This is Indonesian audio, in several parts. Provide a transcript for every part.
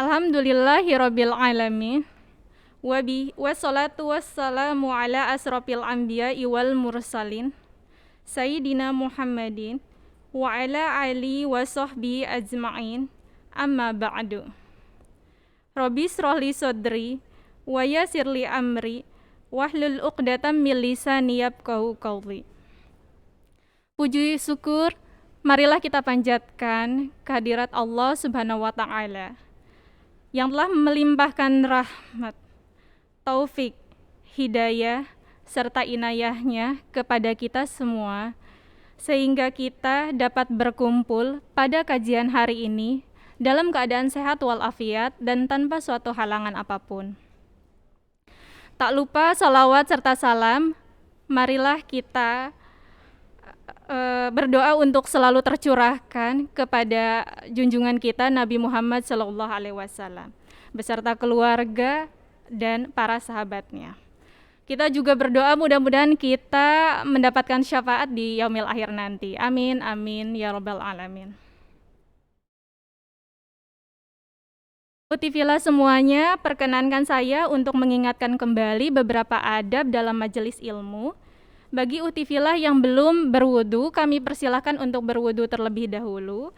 Alhamdulillahirabbil alamin. Wassalatu wassalamu ala asrofil anbiya'i wal mursalin Sayyidina Muhammadin wa ala ali wa sahbihi ajma'in. Amma ba'du. Rabbi shrahli sodri wa yassirli amri wahlul uqdatam min lisani yafqahu qawli. Puji syukur marilah kita panjatkan kehadirat Allah Subhanahu wa taala yang telah melimpahkan rahmat, taufik, hidayah, serta inayahnya kepada kita semua, sehingga kita dapat berkumpul pada kajian hari ini dalam keadaan sehat walafiat dan tanpa suatu halangan apapun. Tak lupa salawat serta salam, marilah kita berdoa untuk selalu tercurahkan kepada junjungan kita Nabi Muhammad SAW beserta keluarga dan para sahabatnya. Kita juga berdoa mudah-mudahan kita mendapatkan syafaat di yaumil akhir nanti. Amin, amin, ya rabbal alamin. Utifillah semuanya, perkenankan saya untuk mengingatkan kembali beberapa adab dalam majelis ilmu. Bagi Utifillah yang belum berwudu, kami persilahkan untuk berwudu terlebih dahulu.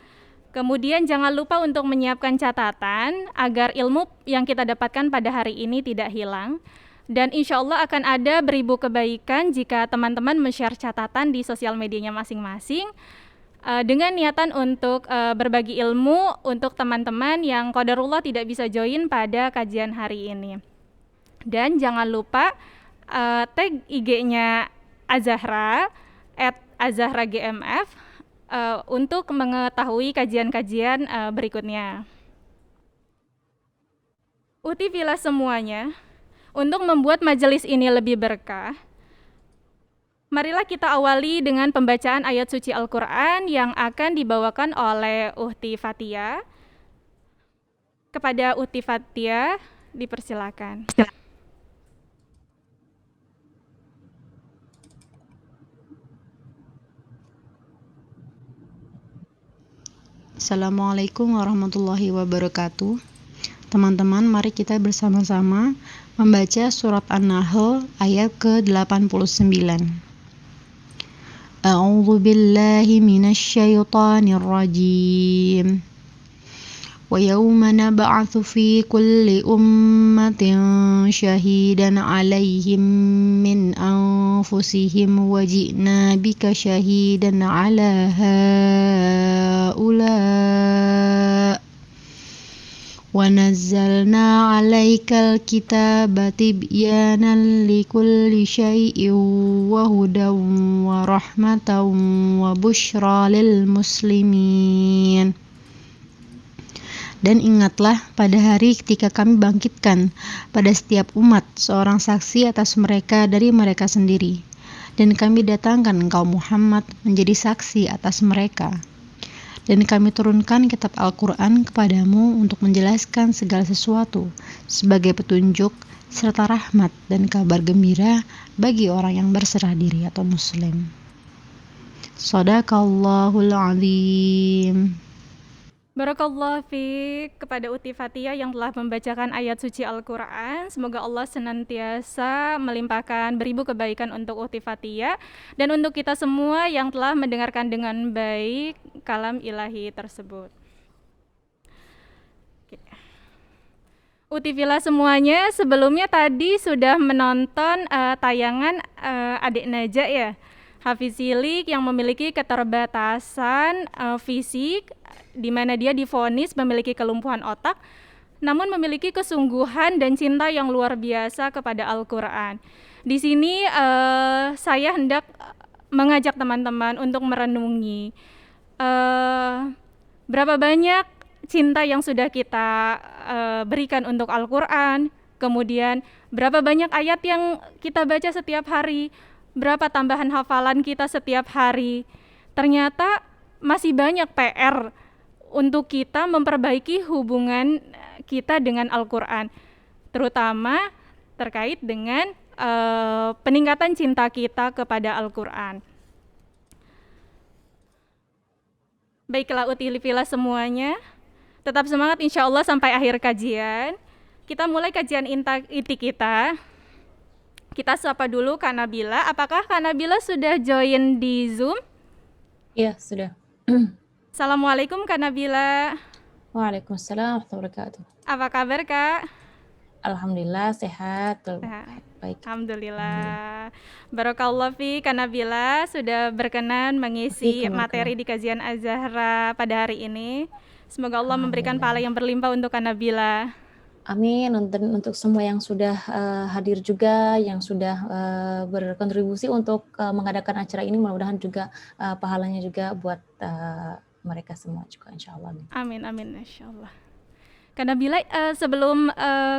Kemudian jangan lupa untuk menyiapkan catatan agar ilmu yang kita dapatkan pada hari ini tidak hilang. Dan insya Allah akan ada beribu kebaikan jika teman-teman men-share catatan di sosial medianya masing-masing dengan niatan untuk berbagi ilmu untuk teman-teman yang qadarullah tidak bisa join pada kajian hari ini. Dan jangan lupa tag IG-nya Azahra @AzahraGMF untuk mengetahui kajian-kajian berikutnya. Utifillah semuanya, untuk membuat majelis ini lebih berkah, marilah kita awali dengan pembacaan ayat suci Al-Quran yang akan dibawakan oleh Uhti Fatia. Kepada Uhti Fatia, dipersilakan. Assalamualaikum warahmatullahi wabarakatuh. Teman-teman, mari kita bersama-sama membaca surat An-Nahl ayat ke-89. A'udzu billahi minasy syaithanir rajim. Wa yawma nab'atsu fi kulli ummatin syahidan 'alaihim min anfusihim wa ji'na bika syahidan 'ala haula wa nazzalna 'alaikal kitaba tibyanan likulli syai'in wa hudan wa rahmatan wa busyra lil muslimin. Dan ingatlah pada hari ketika kami bangkitkan pada setiap umat seorang saksi atas mereka dari mereka sendiri. Dan kami datangkan engkau Muhammad menjadi saksi atas mereka. Dan kami turunkan kitab Al-Quran kepadamu untuk menjelaskan segala sesuatu sebagai petunjuk serta rahmat dan kabar gembira bagi orang yang berserah diri atau muslim. Shadaqallahul azim. Barakallahu fiik kepada Uti Fatia yang telah membacakan ayat suci Al-Quran. Semoga Allah senantiasa melimpahkan beribu kebaikan untuk Uti Fatia dan untuk kita semua yang telah mendengarkan dengan baik kalam ilahi tersebut. Utifillah semuanya, sebelumnya tadi sudah menonton tayangan adik Najah ya, Hafiz Cilik yang memiliki keterbatasan fisik, di mana dia divonis memiliki kelumpuhan otak, namun memiliki kesungguhan dan cinta yang luar biasa kepada Al-Quran. Di sini saya hendak mengajak teman-teman untuk merenungi berapa banyak cinta yang sudah kita berikan untuk Al-Quran, kemudian berapa banyak ayat yang kita baca setiap hari, berapa tambahan hafalan kita setiap hari. Ternyata masih banyak PR untuk kita memperbaiki hubungan kita dengan Al-Quran, terutama terkait dengan peningkatan cinta kita kepada Al-Quran. Baiklah Utilifillah semuanya, Tetap semangat insya Allah sampai akhir kajian. Kita mulai kajian inti kita. Kita sapa dulu Kak Nabila. Apakah Kak Nabila sudah join di Zoom? Iya, sudah. Assalamualaikum Kak Nabila. Waalaikumsalam warahmatullahi wabarakatuh. Apa kabar Kak? Alhamdulillah sehat. Baik. Alhamdulillah. Barakallah fi Kak Nabila sudah berkenan mengisi materi di kajian Az-Zahra pada hari ini. Semoga Allah memberikan pahala yang berlimpah untuk Kak Nabila. Amin. Untuk semua yang sudah hadir juga, yang sudah berkontribusi untuk mengadakan acara ini, mudah-mudahan juga pahalanya juga buat mereka semua juga, insya Allah. Amin, amin, insya Allah. Kak Nabila, sebelum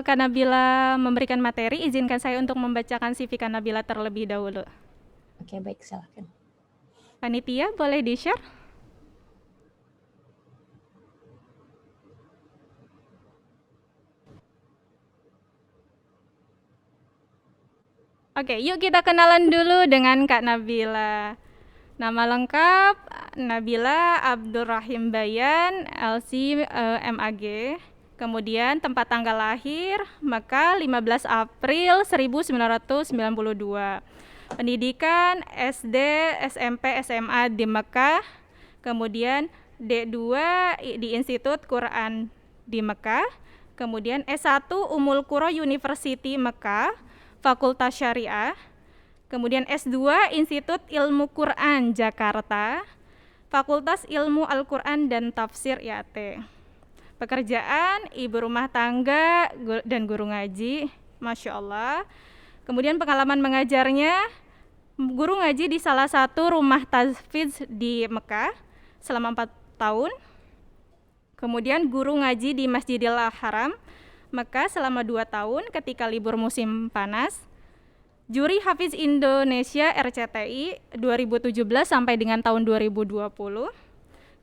Kak Nabila memberikan materi, izinkan saya untuk membacakan CV Kak Nabila terlebih dahulu. Oke, baik, silakan. Panitia, boleh di-share? Oke, yuk kita kenalan dulu dengan Kak Nabila. Nama lengkap Nabila Abdurrahim Bayan, LC MAG. Kemudian tempat tanggal lahir Mekah 15 April 1992. Pendidikan SD, SMP, SMA di Mekah. Kemudian D2 di Institut Quran di Mekah. Kemudian S1 Ummul Qura University Mekah, Fakultas Syariah. Kemudian S2 Institut Ilmu Quran Jakarta, Fakultas Ilmu Al-Quran dan Tafsir IAT. Pekerjaan ibu rumah tangga dan guru ngaji, Masya Allah. Kemudian pengalaman mengajarnya, guru ngaji di salah satu rumah tahfidz di Mekah selama 4 tahun. Kemudian guru ngaji di Masjidil Haram Mekah selama 2 tahun ketika libur musim panas. Juri Hafiz Indonesia RCTI 2017 sampai dengan tahun 2020.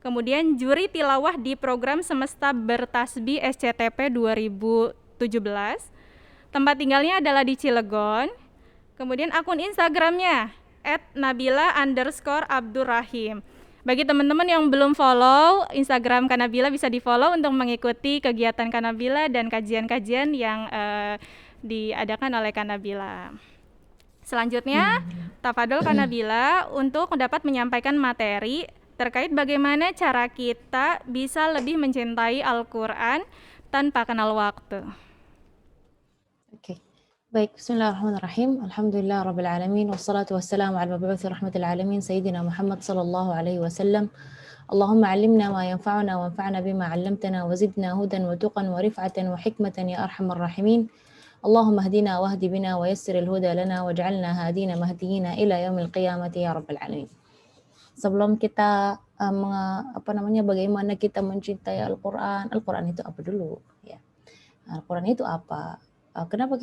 Kemudian juri tilawah di program Semesta Bertasbih SCTP 2017. Tempat tinggalnya adalah di Cilegon. Kemudian akun Instagramnya @nabila_abdurrahim. Bagi teman-teman yang belum follow Instagram Kak Nabila, bisa di follow untuk mengikuti kegiatan Kak Nabila dan kajian-kajian yang diadakan oleh Kak Nabila. Selanjutnya, tafadhol Kak Nabila untuk dapat menyampaikan materi terkait bagaimana cara kita bisa lebih mencintai Al-Quran tanpa kenal waktu. Oke. Baik, bismillahirrahmanirrahim. Alhamdulillah rabbil alamin wassalatu wassalamu ala mabu'uts rahmatil alamin sayyidina Muhammad sallallahu alaihi wasallam. Allahumma 'allimna ma yanfa'una wanfa'na bima 'allamtana wa zidna hudan wa tuqan wa rif'atan wa hikmatan ya arhamar rahimin. Allahumma hdina wahdi bina wa yassiril huda lana waj'alna hadina mahdiyina ila yaumil qiyamati ya rabbil alamin. Sebelum kita bagaimana kita mencintai Al-Quran, Al-Quran itu apa dulu? Ya. Al-Quran itu apa? Kenapa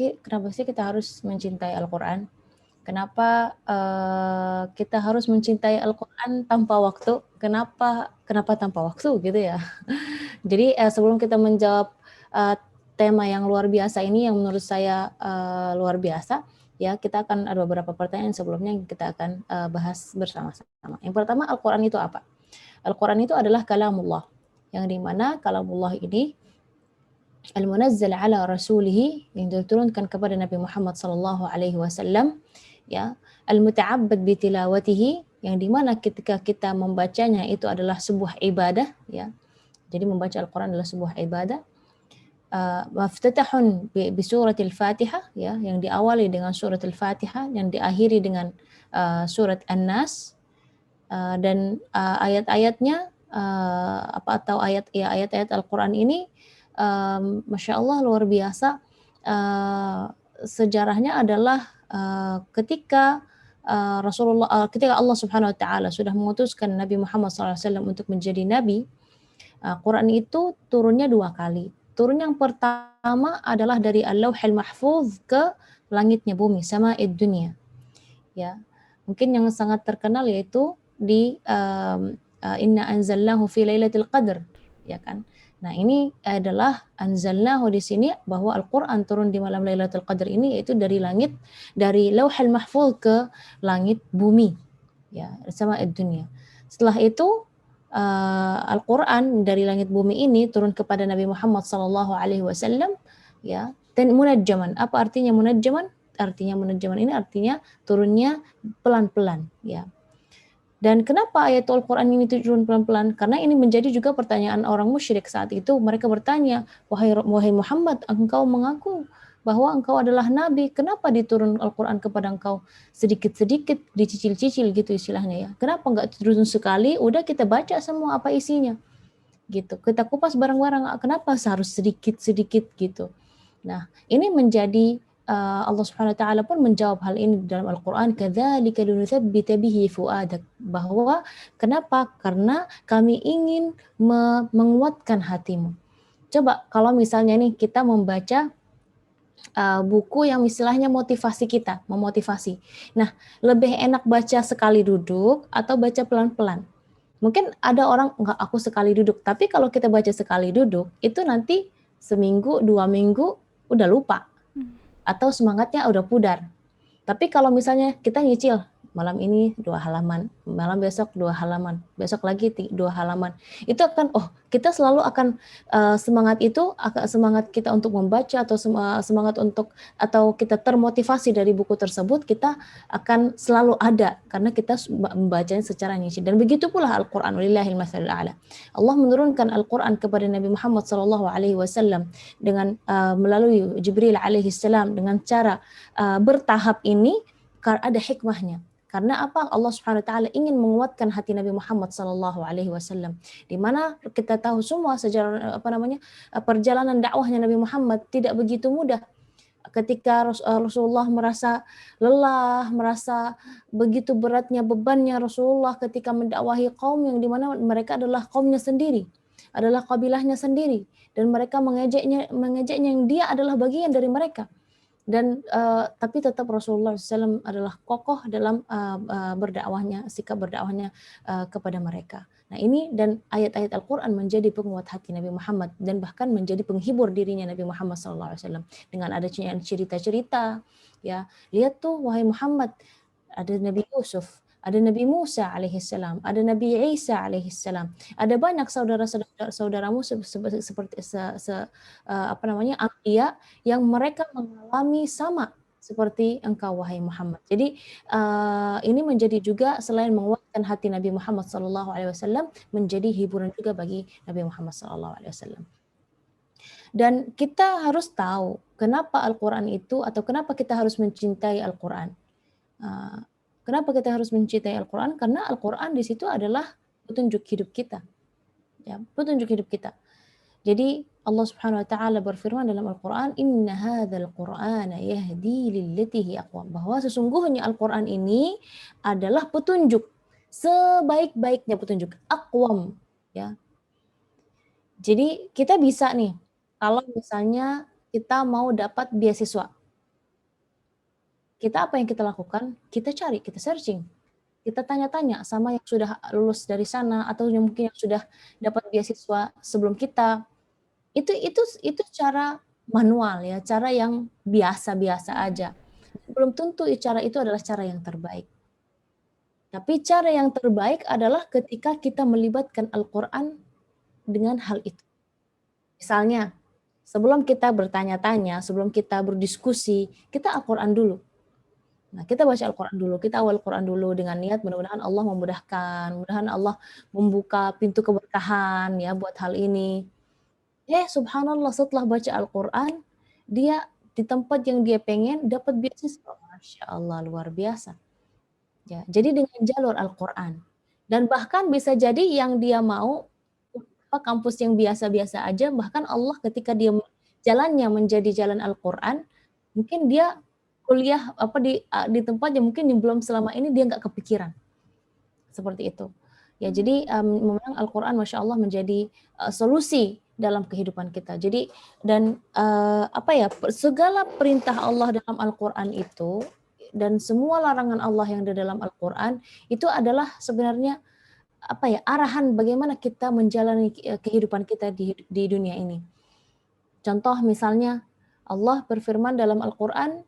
sih kita harus mencintai Al-Quran? Kenapa kita harus mencintai Al-Quran tanpa waktu? Kenapa tanpa waktu gitu ya? Jadi sebelum kita menjawab tema yang luar biasa ini, yang menurut saya luar biasa, ya kita akan ada beberapa pertanyaan sebelumnya yang kita akan bahas bersama-sama. Yang pertama, Al-Quran itu apa? Al-Quran itu adalah kalamullah, yang dimana kalamullah ini al-munazzal ala rasulihi, yang diturunkan kepada Nabi Muhammad sallallahu alaihi wasallam, ya, al-muta'abbad bi tilawatihi, yang dimana ketika kita membacanya itu adalah sebuah ibadah, ya. Jadi membaca Al-Quran adalah sebuah ibadah. Maftatahun bi suratil Fatihah, ya, yang diawali dengan surat Al-Fatihah, yang diakhiri dengan surat An-Nas, dan ayat-ayatnya ayat-ayat Al-Quran ini Masya Allah luar biasa. Sejarahnya adalah ketika ketika Allah Subhanahu Wa Taala sudah mengutuskan Nabi Muhammad SAW untuk menjadi nabi, Quran itu turunnya 2 kali. Turun yang pertama adalah dari Al-Lauhil Mahfuz ke langitnya bumi, sama'id dunia. Ya, mungkin yang sangat terkenal yaitu di Inna anzalnahu fi lailatul qadr, ya kan? Nah, ini adalah anzalnahu di sini bahwa Al-Qur'an turun di malam Lailatul Qadar ini yaitu dari langit, dari Lauhul Mahfuz ke langit bumi, ya, sama'id dunia. Setelah itu Al-Quran dari langit bumi ini turun kepada Nabi Muhammad sallallahu alaihi wasallam, ya, dan munajjaman. Apa artinya munajjaman? Artinya munajjaman ini artinya turunnya pelan-pelan, ya. Dan kenapa ayat Al-Quran ini turun pelan-pelan? Karena ini menjadi juga pertanyaan orang musyrik saat itu. Mereka bertanya, wahai Muhammad, engkau mengaku bahwa engkau adalah nabi, kenapa diturun Al-Quran kepada engkau sedikit-sedikit, dicicil-cicil gitu istilahnya ya. Kenapa enggak turun sekali, udah kita baca semua apa isinya gitu. Kita kupas bareng-bareng, kenapa harus sedikit-sedikit gitu. Nah, ini menjadi Allah Subhanahu wa taala pun menjawab hal ini dalam Al-Qur'an, kadzalika linutsabbita bihi fuadak, bahwa kenapa? Karena kami ingin menguatkan hatimu. Coba kalau misalnya nih kita membaca buku yang istilahnya motivasi kita, memotivasi. Nah, lebih enak baca sekali duduk atau baca pelan-pelan? Mungkin ada orang, enggak, aku sekali duduk. Tapi kalau kita baca sekali duduk, itu nanti seminggu, 2 minggu udah lupa. Atau semangatnya udah pudar. Tapi kalau misalnya kita nyicil, malam ini 2 halaman, malam besok 2 halaman, besok lagi 2 halaman. Itu akan, kita selalu akan semangat kita untuk membaca atau semangat untuk atau kita termotivasi dari buku tersebut, kita akan selalu ada karena kita membacanya secara nyicil. Dan begitu pula Al-Qur'an, walillahil mathalul a'la. Allah menurunkan Al-Qur'an kepada Nabi Muhammad sallallahu alaihi wasallam dengan melalui Jibril alaihi salam dengan cara bertahap ini ada hikmahnya. Karena apa? Allah Subhanahu wa taala ingin menguatkan hati Nabi Muhammad sallallahu alaihi wasallam. Di mana kita tahu semua sejarah perjalanan dakwahnya Nabi Muhammad tidak begitu mudah. Ketika Rasulullah merasa lelah, merasa begitu beratnya bebannya Rasulullah ketika mendakwahi kaum yang di mana mereka adalah kaumnya sendiri, adalah kabilahnya sendiri, dan mereka mengejeknya yang dia adalah bagian dari mereka. Dan tapi tetap Rasulullah SAW adalah kokoh dalam berdakwahnya, sikap berdakwahnya kepada mereka. Nah ini dan ayat-ayat Al-Quran menjadi penguat hati Nabi Muhammad dan bahkan menjadi penghibur dirinya Nabi Muhammad SAW dengan adanya cerita-cerita. Ya, lihat tuh wahai Muhammad, ada Nabi Yusuf, ada Nabi Musa alaihissalam, ada Nabi Isa alaihissalam, ada banyak saudaramu seperti anbiya yang mereka mengalami sama seperti engkau wahai Muhammad. Jadi ini menjadi juga selain menguatkan hati Nabi Muhammad SAW, menjadi hiburan juga bagi Nabi Muhammad SAW. Dan kita harus tahu kenapa Al-Quran itu atau kenapa kita harus mencintai Al-Quran. Kenapa kita harus mencintai Al-Quran? Karena Al-Quran di situ adalah petunjuk hidup kita. Ya, petunjuk hidup kita. Jadi Allah Subhanahu wa taala berfirman dalam Al-Quran, "Inna hadzal Qur'ana yahdi lillati hi aqwam." Bahwa sesungguhnya Al-Quran ini adalah petunjuk, sebaik-baiknya petunjuk, aqwam, ya. Jadi kita bisa nih, kalau misalnya kita mau dapat beasiswa, kita apa yang kita lakukan? Kita cari, kita searching, kita tanya-tanya sama yang sudah lulus dari sana atau yang mungkin yang sudah dapat beasiswa sebelum kita. Itu cara manual ya, cara yang biasa-biasa aja. Belum tentu cara itu adalah cara yang terbaik. Tapi cara yang terbaik adalah ketika kita melibatkan Al-Quran dengan hal itu. Misalnya, sebelum kita bertanya-tanya, sebelum kita berdiskusi, kita Al-Quran dulu. Nah, kita baca Al-Quran dulu, kita awal Al-Quran dulu dengan niat mudah-mudahan Allah memudahkan, mudah-mudahan Allah membuka pintu keberkahan ya buat hal ini. Subhanallah setelah baca Al-Quran, dia di tempat yang dia pengen dapat beasiswa. Masya Allah, luar biasa. Ya, jadi dengan jalur Al-Quran. Dan bahkan bisa jadi yang dia mau kampus yang biasa-biasa aja, bahkan Allah ketika dia jalannya menjadi jalan Al-Quran, mungkin dia kuliah di tempat yang mungkin belum selama ini dia nggak kepikiran. Seperti itu. Ya, jadi memang Al-Quran Masya Allah menjadi solusi dalam kehidupan kita. Jadi dan segala perintah Allah dalam Al-Quran itu dan semua larangan Allah yang ada dalam Al-Quran itu adalah sebenarnya arahan bagaimana kita menjalani kehidupan kita di dunia ini. Contoh misalnya Allah berfirman dalam Al-Quran,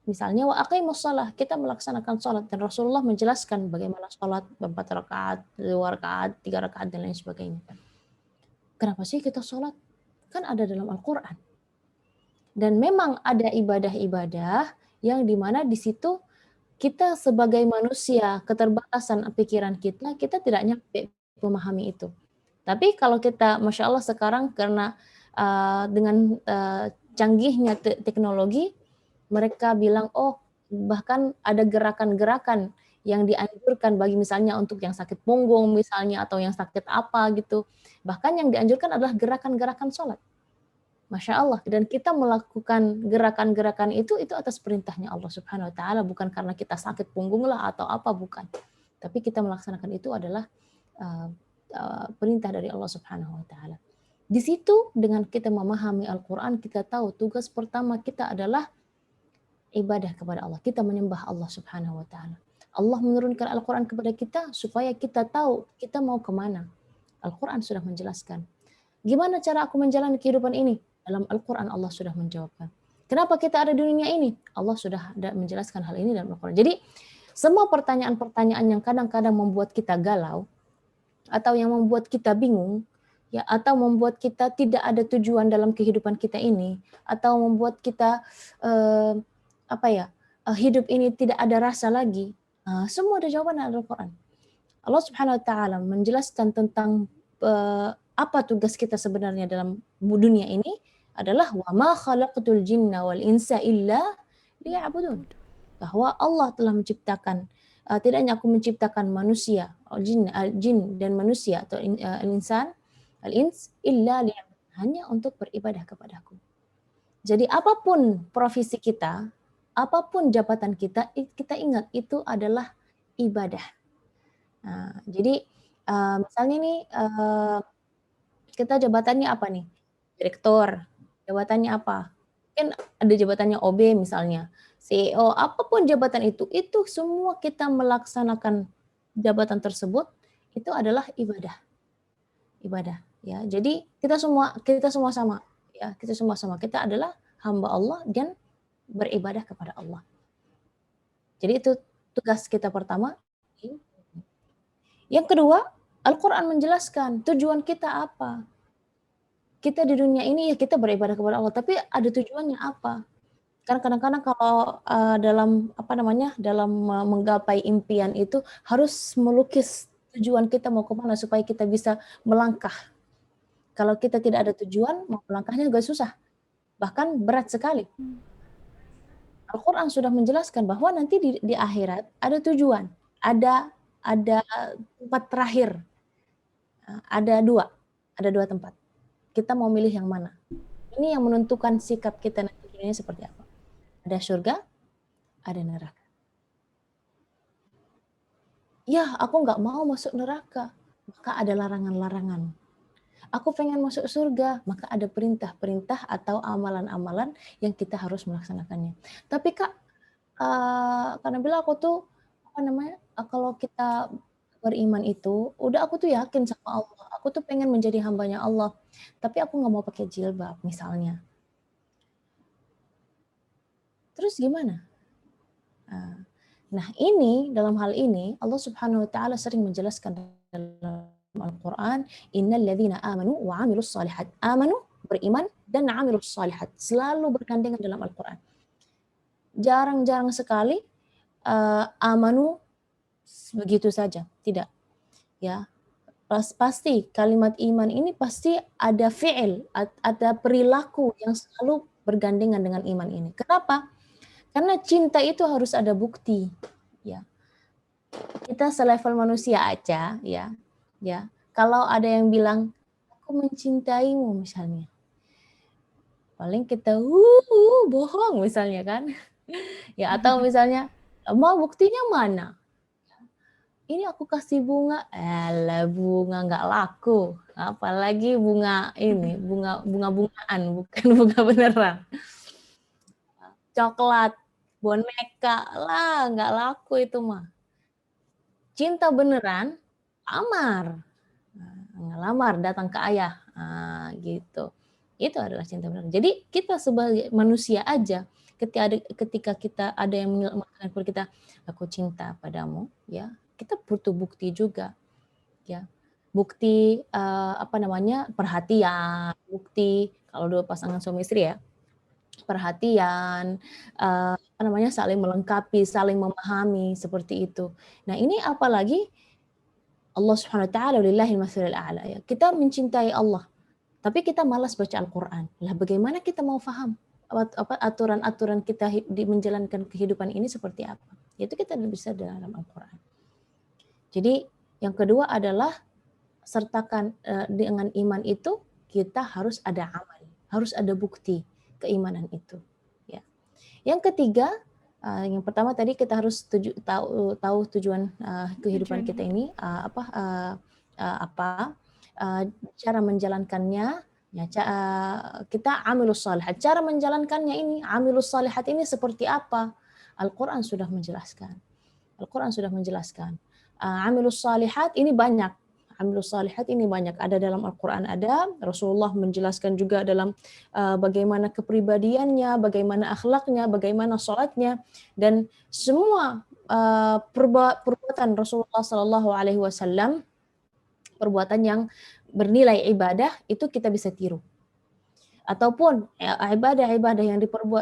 Misalnya wa aqimus shalah, kita melaksanakan sholat dan Rasulullah menjelaskan bagaimana sholat 4 rakaat, 2 rakaat, 3 rakaat dan lain sebagainya. Kenapa sih kita sholat? Kan ada dalam Al-Qur'an. Dan memang ada ibadah-ibadah yang dimana di situ kita sebagai manusia, keterbatasan pikiran kita tidak nyampe memahami itu. Tapi kalau kita, masya Allah sekarang karena dengan canggihnya teknologi, mereka bilang, oh bahkan ada gerakan-gerakan yang dianjurkan bagi misalnya untuk yang sakit punggung misalnya atau yang sakit apa gitu. Bahkan yang dianjurkan adalah gerakan-gerakan sholat. Masya Allah, dan kita melakukan gerakan-gerakan itu atas perintahnya Allah Subhanahu wa taala, bukan karena kita sakit punggung lah atau apa, bukan. Tapi kita melaksanakan itu adalah perintah dari Allah Subhanahu wa taala. Di situ dengan kita memahami Al-Qur'an, kita tahu tugas pertama kita adalah ibadah kepada Allah. Kita menyembah Allah Subhanahu wa taala. Allah menurunkan Al-Qur'an kepada kita supaya kita tahu kita mau kemana. Al-Qur'an sudah menjelaskan. Gimana cara aku menjalani kehidupan ini? Dalam Al-Quran Allah sudah menjawabkan. Kenapa kita ada di dunia ini? Allah sudah menjelaskan hal ini dalam Al-Quran. Jadi semua pertanyaan-pertanyaan yang kadang-kadang membuat kita galau atau yang membuat kita bingung, ya, atau membuat kita tidak ada tujuan dalam kehidupan kita ini, atau membuat kita hidup ini tidak ada rasa lagi, semua ada jawaban dalam Al-Quran. Allah Subhanahu wa taala menjelaskan tentang apa tugas kita sebenarnya dalam dunia ini adalah wa ma khalaqtul jinna wal insa illa liya'budun. Bahwa Allah telah menciptakan, tidak hanya aku menciptakan manusia, jin dan manusia atau al-insan, al-ins illa liya'budun, hanya untuk beribadah kepadaku. Jadi apapun profesi kita, apapun jabatan kita, kita ingat itu adalah ibadah. Nah, jadi misalnya nih kita jabatannya apa nih? Direktur. Jabatannya apa? Mungkin ada jabatannya OB misalnya, CEO, apapun jabatan itu semua kita melaksanakan jabatan tersebut itu adalah ibadah. Ibadah, ya. Jadi kita semua sama, ya. Kita semua sama. Kita adalah hamba Allah dan beribadah kepada Allah. Jadi itu tugas kita pertama. Yang kedua, Al-Quran menjelaskan tujuan kita apa. Kita di dunia ini ya kita beribadah kepada Allah, tapi ada tujuannya apa? Karena kadang-kadang kalau dalam menggapai impian itu harus melukis tujuan kita mau kemana supaya kita bisa melangkah. Kalau kita tidak ada tujuan, mau melangkahnya juga susah, bahkan berat sekali. Al-Quran sudah menjelaskan bahwa nanti di akhirat ada tujuan, ada tempat terakhir, ada dua tempat. Kita mau milih yang mana? Ini yang menentukan sikap kita nanti dunia seperti apa. Ada surga, ada neraka. Ya, aku nggak mau masuk neraka, maka ada larangan-larangan. Aku pengen masuk surga, maka ada perintah-perintah atau amalan-amalan yang kita harus melaksanakannya. Tapi Kak, karena bilang aku tuh kalau kita beriman itu, udah aku tuh yakin sama Allah. Aku tuh pengen menjadi hambanya Allah. Tapi aku nggak mau pakai jilbab misalnya. Terus gimana? Nah ini, dalam hal ini, Allah Subhanahu wa ta'ala sering menjelaskan dalam Al-Quran, innal ladzina amanu wa amilus salihat. Amanu, beriman, dan amilus salihat. Selalu bergandengan dalam Al-Quran. Jarang-jarang sekali amanu begitu saja, tidak, ya. Pasti kalimat iman ini pasti ada fi'il, ada perilaku yang selalu bergandengan dengan iman ini. Kenapa? Karena cinta itu harus ada bukti, ya. Kita selevel manusia aja, ya. Kalau ada yang bilang aku mencintaimu misalnya, paling kita bohong misalnya kan, ya, atau misalnya mau buktinya mana? Ini aku kasih bunga, bunga nggak laku, apalagi bunga ini, bunga-bungaan, bukan bunga beneran. Coklat, boneka, lah nggak laku itu mah. Cinta beneran, lamar, ngelamar, datang ke ayah, gitu. Itu adalah cinta beneran. Jadi kita sebagai manusia aja, Ketika kita ada yang mengatakan kepada kita, aku cinta padamu, ya, kita butuh bukti juga, ya. Bukti perhatian, bukti kalau dua pasangan suami istri ya, perhatian, saling melengkapi, saling memahami seperti itu. Nah, ini apalagi Allah Subhanahu wa taala walillahil mathalul a'la ya. Kita mencintai Allah, tapi kita malas baca Al-Qur'an. Lah bagaimana kita mau paham aturan-aturan kita di menjalankan kehidupan ini seperti apa? Itu kita bisa dalam Al-Qur'an. Jadi yang kedua adalah sertakan dengan iman itu kita harus ada amal, harus ada bukti keimanan itu. Ya. Yang ketiga, yang pertama tadi kita harus tahu tujuan kehidupan Tujuan kita hidup. ini cara menjalankannya. Ya, kita amilus salihat. Cara menjalankannya ini, amilus salihat ini seperti apa? Al-Quran sudah menjelaskan. Al-Quran sudah menjelaskan. Amilus salihat ini banyak. Amilus salihat ini banyak. Ada dalam Al-Quran ada. Rasulullah menjelaskan juga dalam bagaimana kepribadiannya, bagaimana akhlaknya, bagaimana sholatnya. Dan semua perbuatan Rasulullah Sallallahu Alaihi Wasallam, perbuatan yang bernilai ibadah, itu kita bisa tiru. Ataupun ibadah-ibadah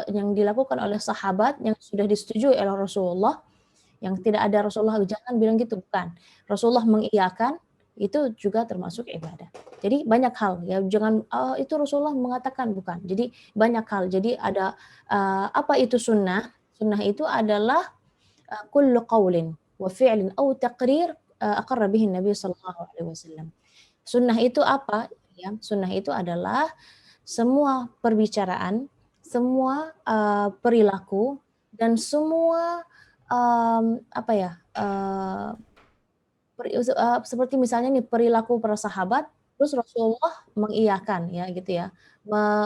yang dilakukan oleh sahabat yang sudah disetujui oleh Rasulullah, yang tidak ada Rasulullah jangan bilang gitu, bukan. Rasulullah mengiyakan, itu juga termasuk ibadah. Jadi banyak hal ya, jangan itu Rasulullah mengatakan, bukan. Jadi banyak hal. Jadi ada apa itu sunnah? Sunnah itu adalah kullu qaulin wa fi'lin aw taqrir aqarra bihi Nabi sallallahu alaihi wasallam. Sunnah itu apa? Ya, sunnah itu adalah semua perbicaraan, semua perilaku dan semua seperti misalnya nih perilaku para sahabat, terus Rasulullah mengiyakan ya gitu ya,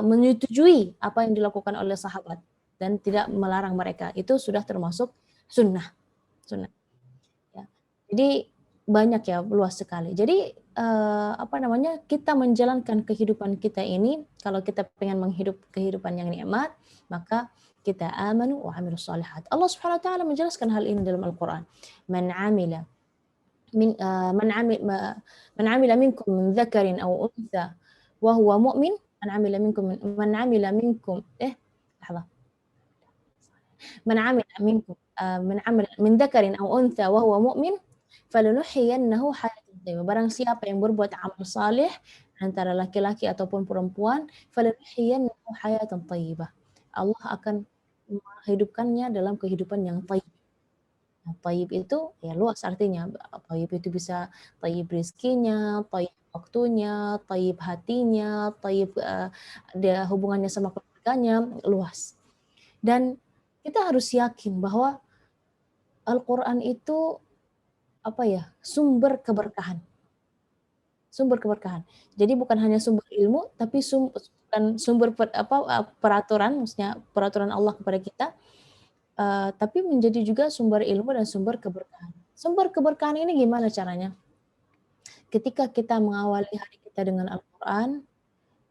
menyetujui apa yang dilakukan oleh sahabat dan tidak melarang mereka. Itu sudah termasuk sunnah, sunnah. Ya. Jadi banyak ya, luas sekali. Jadi kita menjalankan kehidupan kita ini, kalau kita pengen menghidup kehidupan yang nikmat, maka kita amanu wa amilus shalihat. Allah Subhanahu wa taala menjelaskan hal ini dalam Al-Qur'an. Man 'amila من من عمل منكم من ذكر أو أنثى وهو مؤمن من عمل منكم لحظة من عمل منكم من ذكر أو أنثى وهو مؤمن فلنحيينه حياة طيبة. Barang siapa yang berbuat amal saleh antara laki-laki ataupun perempuan, falanuhyiyannahu hayatan thayyibah. Allah akan menghidupkannya dalam kehidupan yang thayyib. Nah, thayyib itu ya luas artinya. Thayyib itu bisa thayyib rizkinya, thayyib waktunya, thayyib hatinya, thayyib dia hubungannya sama keluarganya, luas. Dan kita harus yakin bahwa Al-Quran itu sumber keberkahan. Sumber keberkahan. Jadi bukan hanya sumber ilmu, tapi sumber peraturan, maksudnya peraturan Allah kepada kita, tapi menjadi juga sumber ilmu dan sumber keberkahan. Sumber keberkahan ini gimana caranya? Ketika kita mengawali hari kita dengan Al-Quran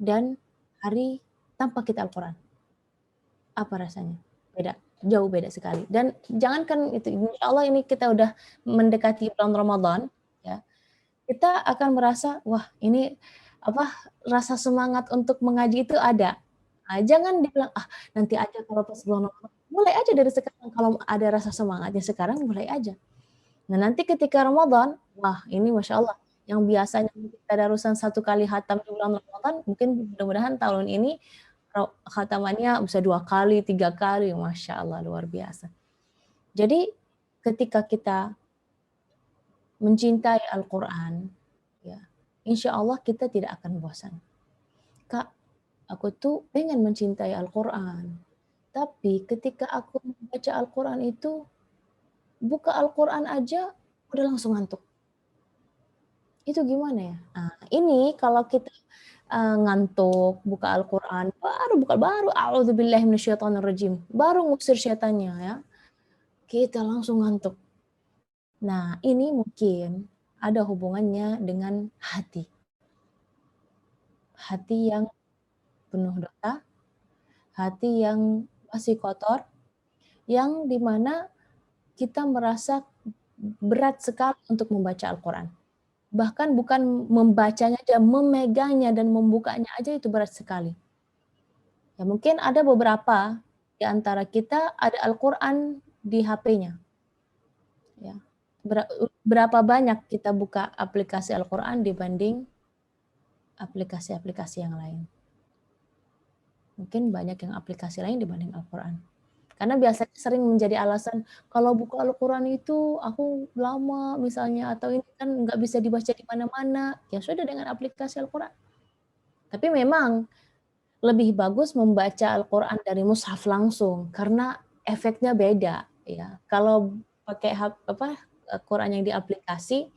dan hari tanpa kita Al-Quran. Apa rasanya? Beda, jauh beda sekali. Dan jangankan itu, insya Allah ini kita udah mendekati bulan Ramadan, ya, kita akan merasa, wah ini rasa semangat untuk mengaji itu ada. Nah, jangan dibilang, nanti aja kalau pas bulan Ramadan. Mulai aja dari sekarang, kalau ada rasa semangatnya sekarang, mulai aja. Nah nanti ketika Ramadan, wah ini Masya Allah, yang biasanya kita darusan 1 kali khatam di bulan Ramadan, mungkin mudah-mudahan tahun ini khatamannya bisa 2 kali, 3 kali, Masya Allah, luar biasa. Jadi ketika kita mencintai Al-Quran, ya, insya Allah kita tidak akan bosan. Kak, aku tuh pengen mencintai Al-Quran, tapi ketika aku membaca Al-Quran itu, buka Al-Quran aja udah langsung ngantuk. Itu gimana ya? Nah, ini kalau kita ngantuk, buka Al-Quran, baru a'udzubillahi minasyaitonirrajim, baru ngusir syaitannya ya, kita langsung ngantuk. Nah, ini mungkin ada hubungannya dengan hati. Hati yang penuh dosa, hati yang masih kotor, yang dimana kita merasa berat sekali untuk membaca Al-Quran. Bahkan bukan membacanya aja, memegangnya dan membukanya aja itu berat sekali. Ya, mungkin ada beberapa di antara kita ada Al-Quran di HP-nya. Ya. Berapa banyak kita buka aplikasi Al-Quran dibanding aplikasi-aplikasi yang lain? Mungkin banyak yang aplikasi lain dibanding Al-Quran. Karena biasanya sering menjadi alasan, kalau buka Al-Quran itu aku lama misalnya, atau ini kan nggak bisa dibaca di mana-mana. Ya sudah dengan aplikasi Al-Quran. Tapi memang lebih bagus membaca Al-Quran dari mushaf langsung, karena efeknya beda. Ya. Kalau pakai Quran yang di aplikasi,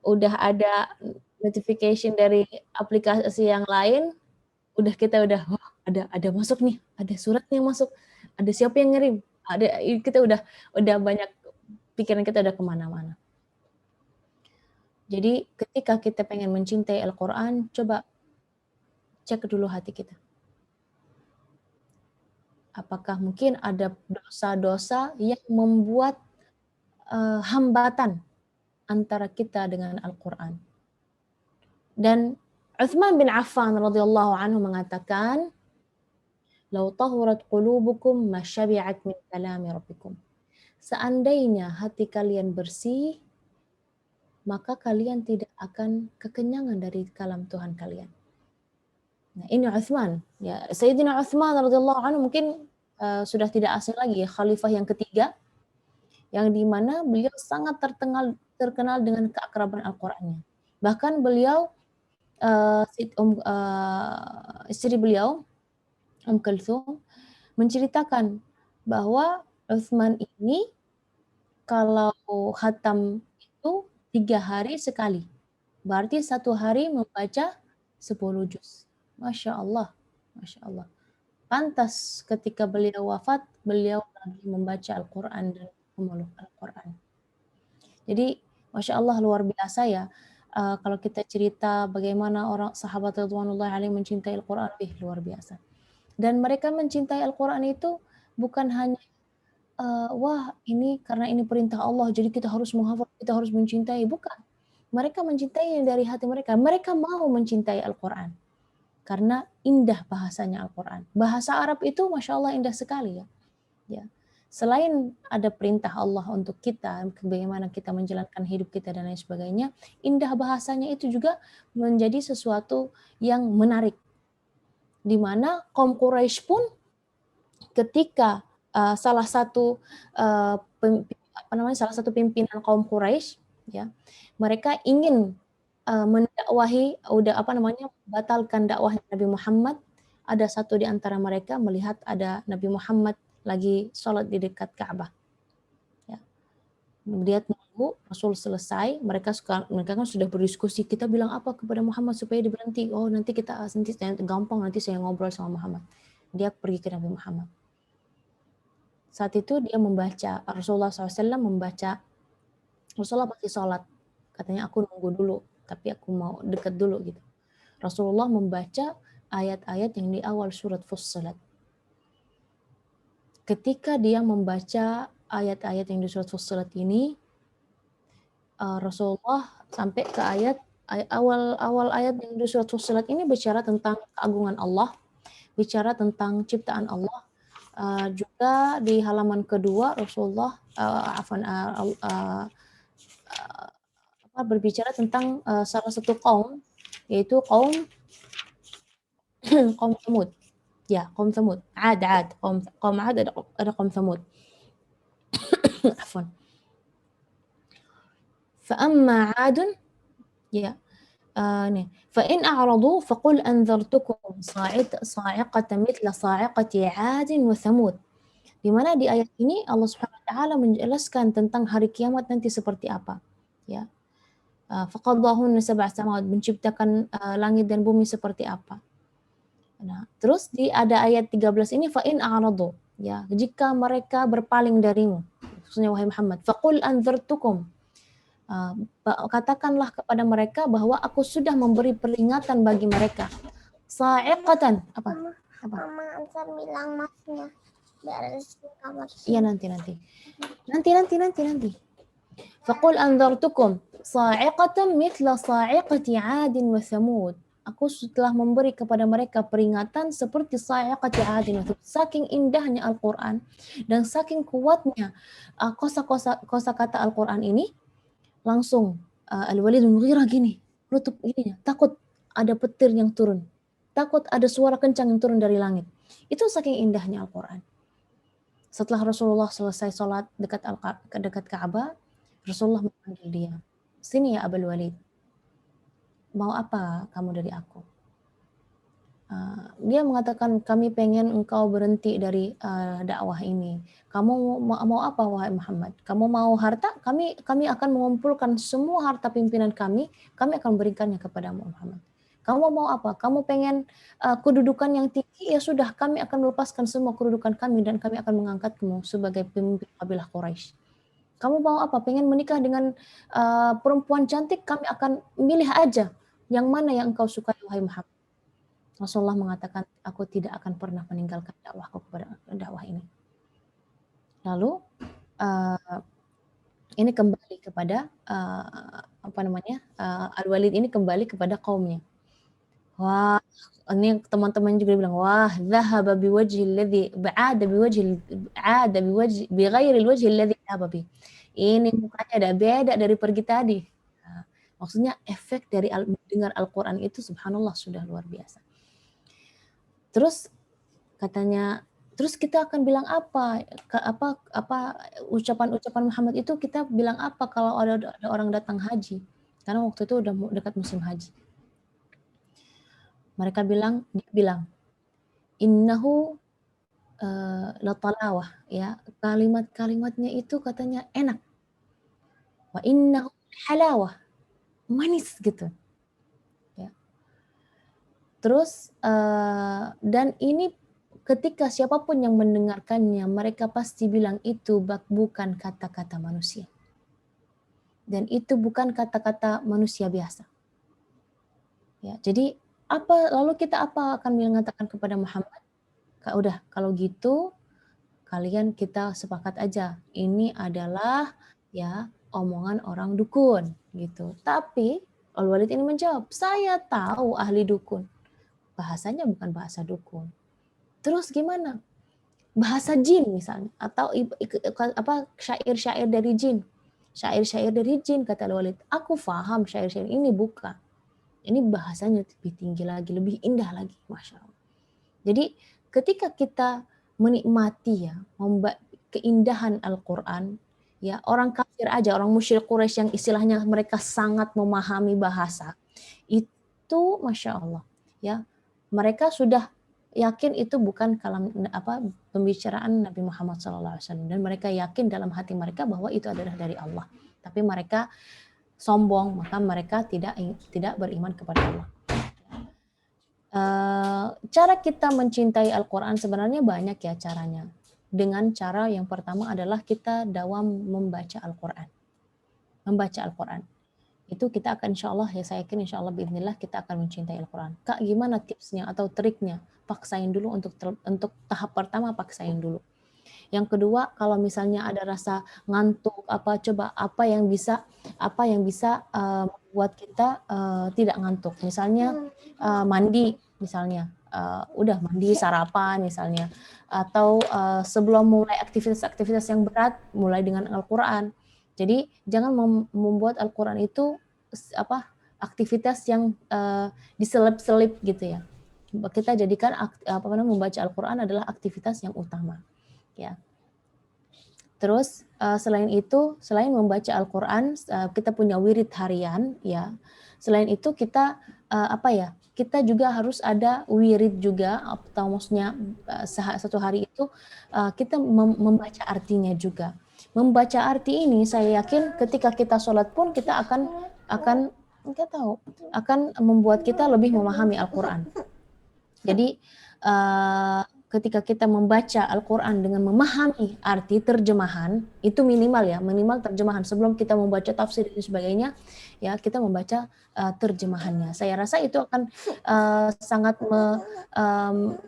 udah ada notification dari aplikasi yang lain, kita udah wah, ada masuk nih, ada surat yang masuk, ada siapa yang ngirim, kita udah banyak, pikiran kita udah kemana-mana. Jadi ketika kita pengen mencintai Al-Quran, coba cek dulu hati kita. Apakah mungkin ada dosa-dosa yang membuat hambatan antara kita dengan Al-Quran. Dan Utsman bin Affan radhiyallahu anhu mengatakan, "Lau tahurat qulubukum ma syabi'at min kalami rabbikum." Seandainya hati kalian bersih, maka kalian tidak akan kekenyangan dari kalam Tuhan kalian. Nah, ini Utsman, ya, Sayyidina Utsman radhiyallahu anhu mungkin sudah tidak asing lagi, ya, khalifah yang ketiga, yang dimana beliau sangat terkenal dengan keakraban Al-Qur'annya. Bahkan beliau istri beliau Kulthum menceritakan bahwa Utsman ini kalau khatam itu 3 hari sekali. Berarti 1 hari membaca 10 juz. Masya Allah. Masya Allah. Pantas ketika beliau wafat, beliau lagi membaca Al-Quran dan memeluk Al-Quran. Jadi Masya Allah luar biasa ya. Kalau kita cerita bagaimana orang sahabat radhiyallahu alaihim mencintai Al-Quran, luar biasa. Dan mereka mencintai Al-Quran itu bukan hanya wah ini karena ini perintah Allah jadi kita harus menghafal, kita harus mencintai. Bukan. Mereka mencintai dari hati mereka. Mereka mau mencintai Al-Quran karena indah bahasanya Al-Quran. Bahasa Arab itu Masya Allah indah sekali ya. Ya. Selain ada perintah Allah untuk kita, bagaimana kita menjalankan hidup kita dan lain sebagainya, indah bahasanya itu juga menjadi sesuatu yang menarik. Di mana kaum Quraisy pun ketika salah satu pimpinan kaum Quraisy, ya, mereka ingin mendakwahi, batalkan dakwah Nabi Muhammad. Ada satu di antara mereka melihat ada Nabi Muhammad lagi sholat di dekat Ka'bah. Ya. Dia tunggu Rasul selesai, mereka kan sudah berdiskusi, kita bilang apa kepada Muhammad supaya dia berhenti. Oh nanti gampang, nanti saya ngobrol sama Muhammad. Dia pergi ke Nabi Muhammad. Saat itu dia membaca, Rasulullah SAW membaca, Rasulullah pasti sholat. Katanya aku nunggu dulu, tapi aku mau dekat dulu gitu. Rasulullah membaca ayat-ayat yang di awal surat Fussilat. Ketika dia membaca ayat-ayat yang di surat Fussilat ini, Rasulullah sampai ke awal ayat yang di surat Fussilat ini bicara tentang keagungan Allah, bicara tentang ciptaan Allah. Juga di halaman kedua Rasulullah berbicara tentang salah satu kaum, yaitu kaum Thamud. Ya, kaum Thamud. Ad. Kaum Ad ada kaum Thamud. Afwan. فأما عاد فإن أعرضوا فقل أنذرتكم صاعقة مثل صاعقة عاد وثمود. Di mana di ayat ini Allah Subhanahu wa taala menjelaskan tentang hari kiamat nanti seperti apa. Ya. Faqadahunna sab'a samawat, menciptakan langit dan bumi seperti apa. Nah, terus ada ayat 13 ini fa in a'radu, ya, jika mereka berpaling darimu, khususnya wahai Muhammad, faqul anzartukum, katakanlah kepada mereka bahwa aku sudah memberi peringatan bagi mereka. Sa'iqatan, apa? Mama Ansar bilang masnya. Iya nanti. Faqul anzartukum sa'iqatan mithla sa'iqati 'adin wa thamud. Aku telah memberi kepada mereka peringatan seperti sa'iqati 'adin wa thamud. Saking indahnya Al-Qur'an dan saking kuatnya kosakata Al-Qur'an ini, langsung Al-Walid bin Mughirah gini, nutup ininya, takut ada petir yang turun. Takut ada suara kencang yang turun dari langit. Itu saking indahnya Al-Qur'an. Setelah Rasulullah selesai sholat dekat Ka'bah, Rasulullah memanggil dia. Sini ya Abul Walid. Mau apa kamu dari aku? Dia mengatakan, kami pengen engkau berhenti dari dakwah ini. Kamu mau apa wahai Muhammad? Kamu mau harta? Kami akan mengumpulkan semua harta pimpinan kami akan berikannya kepadamu Muhammad. Kamu mau apa? Kamu pengen kedudukan yang tinggi? Ya sudah, kami akan melepaskan semua kedudukan kami dan kami akan mengangkatmu sebagai pemimpin kabilah Quraisy. Kamu mau apa? Pengen menikah dengan perempuan cantik? Kami akan milih aja yang mana yang engkau sukai wahai Muhammad. Rasulullah mengatakan, aku tidak akan pernah meninggalkan dakwahku kepada dakwah ini. Lalu ini kembali kepada Al-Walid ini kembali kepada kaumnya. Wah, ini teman-teman juga bilang, wah, dhahaba biwajhi alladhi ba'ada bighairi alwajhi alladhi dhahaba bi. Ini mukanya ada beda dari pergi tadi. Nah, maksudnya efek dari mendengar Al-Qur'an itu subhanallah sudah luar biasa. Terus katanya, terus kita akan bilang apa ucapan-ucapan Muhammad itu kita bilang apa kalau ada orang datang haji? Karena waktu itu udah dekat musim haji. Dia bilang, innahu latalawah, ya, kalimat-kalimatnya itu katanya enak. Wa innahu halawah, manis gitu. Ya. Terus dan ini ketika siapapun yang mendengarkannya, mereka pasti bilang itu bukan kata-kata manusia. Dan itu bukan kata-kata manusia biasa. Ya, jadi lalu kita akan mengatakan kepada Muhammad? Udah, kalau gitu kalian kita sepakat aja. Ini adalah ya omongan orang dukun gitu. Tapi Al-Walid ini menjawab, saya tahu ahli dukun. Bahasanya bukan bahasa dukun. Terus gimana? Bahasa jin misalnya, atau syair-syair dari jin. Syair-syair dari jin, kata Al-Walid. Aku paham syair-syair ini bukan. Ini bahasanya lebih tinggi lagi, lebih indah lagi, Masya Allah. Jadi ketika kita menikmati ya keindahan Al-Quran, ya orang kafir aja, orang musyrik Quraisy yang istilahnya mereka sangat memahami bahasa, itu Masya Allah, ya mereka sudah yakin itu bukan pembicaraan Nabi Muhammad SAW, dan mereka yakin dalam hati mereka bahwa itu adalah dari Allah. Tapi mereka sombong, maka mereka tidak beriman kepada Allah. Cara kita mencintai Al-Quran sebenarnya banyak ya caranya. Dengan cara yang pertama adalah kita dawam membaca Al-Quran. Membaca Al-Quran. Itu kita akan insya Allah, ya saya yakin insya Allah biidznillah kita akan mencintai Al-Quran. Kak, gimana tipsnya atau triknya? Paksain dulu untuk tahap pertama, paksain dulu. Yang kedua, kalau misalnya ada rasa ngantuk, apa yang bisa membuat kita tidak ngantuk. Misalnya mandi, misalnya udah mandi, sarapan misalnya, atau sebelum mulai aktivitas-aktivitas yang berat, mulai dengan Al-Quran. Jadi jangan membuat Al-Quran itu aktivitas yang diselip-selip gitu ya. Kita jadikan membaca Al-Quran adalah aktivitas yang utama. Ya. Terus selain itu, selain membaca Al-Quran, kita punya wirid harian, ya. Selain itu kita kita juga harus ada wirid juga, atau maksudnya satu hari itu kita membaca artinya juga. Membaca arti ini saya yakin ketika kita sholat pun kita akan membuat kita lebih memahami Al-Quran. Jadi ketika kita membaca Al-Quran dengan memahami arti terjemahan, itu minimal terjemahan sebelum kita membaca tafsir dan sebagainya, ya kita membaca terjemahannya. Saya rasa itu akan sangat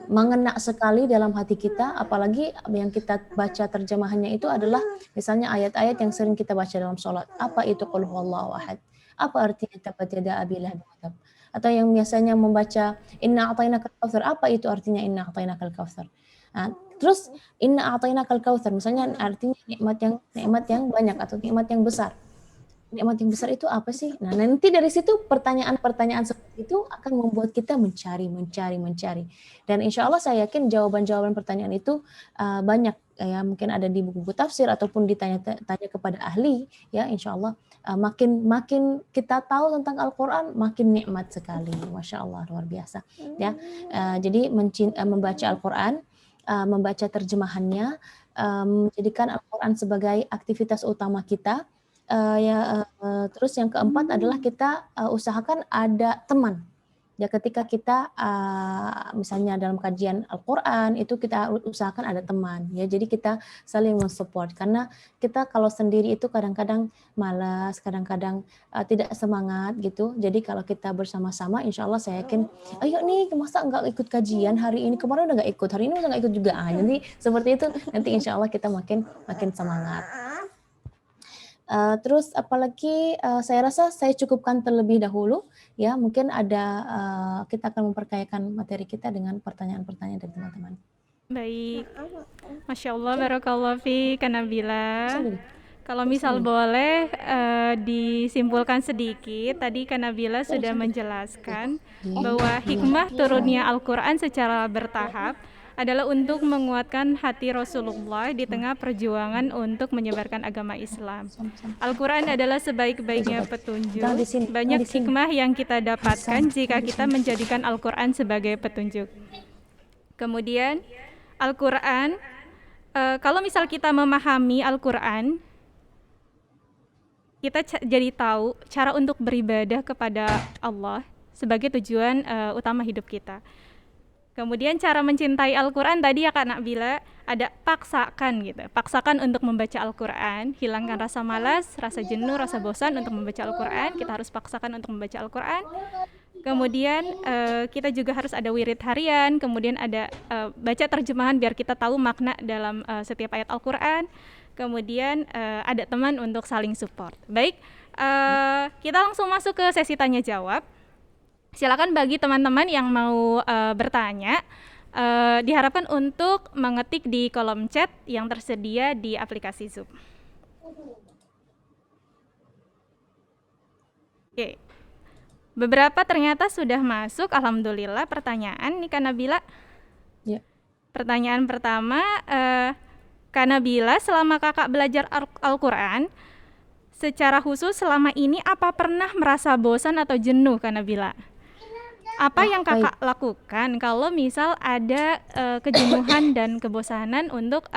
mengena sekali dalam hati kita, apalagi yang kita baca terjemahannya itu adalah misalnya ayat-ayat yang sering kita baca dalam sholat. Apa itu qul huwallahu ahad? Apa artinya tabat yada abi lahab wa tab? Atau yang biasanya membaca inna a'tainakal kautsar, apa itu artinya inna a'tainakal kautsar? Nah, terus inna a'tainakal kautsar misalnya artinya nikmat yang banyak atau nikmat yang besar. Nikmat yang besar itu apa sih? Nah, nanti dari situ pertanyaan-pertanyaan seperti itu akan membuat kita mencari. Dan insya Allah saya yakin jawaban-jawaban pertanyaan itu banyak ya, mungkin ada di buku-buku tafsir ataupun ditanya kepada ahli ya, insya Allah makin kita tahu tentang Al-Quran makin nikmat sekali, masya Allah luar biasa ya. Jadi membaca Al-Quran, membaca terjemahannya, menjadikan Al-Quran sebagai aktivitas utama kita. Terus yang keempat adalah kita usahakan ada teman. Ya, ketika kita misalnya dalam kajian Al-Quran itu kita usahakan ada teman. Ya, jadi kita saling mensupport karena kita kalau sendiri itu kadang-kadang malas, kadang-kadang tidak semangat gitu. Jadi kalau kita bersama-sama, insya Allah saya yakin, ayo nih masa nggak ikut kajian hari ini, kemarin udah nggak ikut, hari ini udah nggak ikut juga. Jadi seperti itu nanti insya Allah kita makin semangat. Terus apalagi saya rasa saya cukupkan terlebih dahulu ya, mungkin ada kita akan memperkayakan materi kita dengan pertanyaan-pertanyaan dari teman-teman. Baik, Masya Allah, Barakallah fi Kanabila. Kalau misal boleh disimpulkan sedikit, tadi Kanabila sudah menjelaskan bahwa hikmah turunnya Al-Quran secara bertahap adalah untuk menguatkan hati Rasulullah di tengah perjuangan untuk menyebarkan agama Islam. Al-Quran adalah sebaik-baiknya petunjuk. Banyak hikmah yang kita dapatkan jika kita menjadikan Al-Quran sebagai petunjuk. Kemudian Al-Quran, kalau misal kita memahami Al-Quran, kita jadi tahu cara untuk beribadah kepada Allah sebagai tujuan utama hidup kita. Kemudian cara mencintai Al-Quran tadi ya Kak Nabila, ada paksakan gitu. Paksakan untuk membaca Al-Quran, hilangkan rasa malas, rasa jenuh, rasa bosan untuk membaca Al-Quran. Kita harus paksakan untuk membaca Al-Quran. Kemudian kita juga harus ada wirid harian, kemudian ada baca terjemahan biar kita tahu makna dalam setiap ayat Al-Quran. Kemudian ada teman untuk saling support. Baik, kita langsung masuk ke sesi tanya jawab. Silakan bagi teman-teman yang mau bertanya, diharapkan untuk mengetik di kolom chat yang tersedia di aplikasi Zoom. Oke, beberapa ternyata sudah masuk, alhamdulillah pertanyaan nih Kak Nabila. Ya. Pertanyaan pertama, Kak Nabila, selama kakak belajar Al-Quran, secara khusus selama ini apa pernah merasa bosan atau jenuh Kak Nabila? Apa yang kakak lakukan kalau misal ada kejenuhan dan kebosanan untuk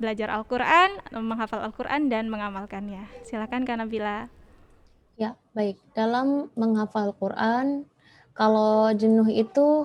belajar Al-Quran, menghafal Al-Quran dan mengamalkannya? Silakan Kak Nabila. Ya, baik. Dalam menghafal Quran, kalau jenuh itu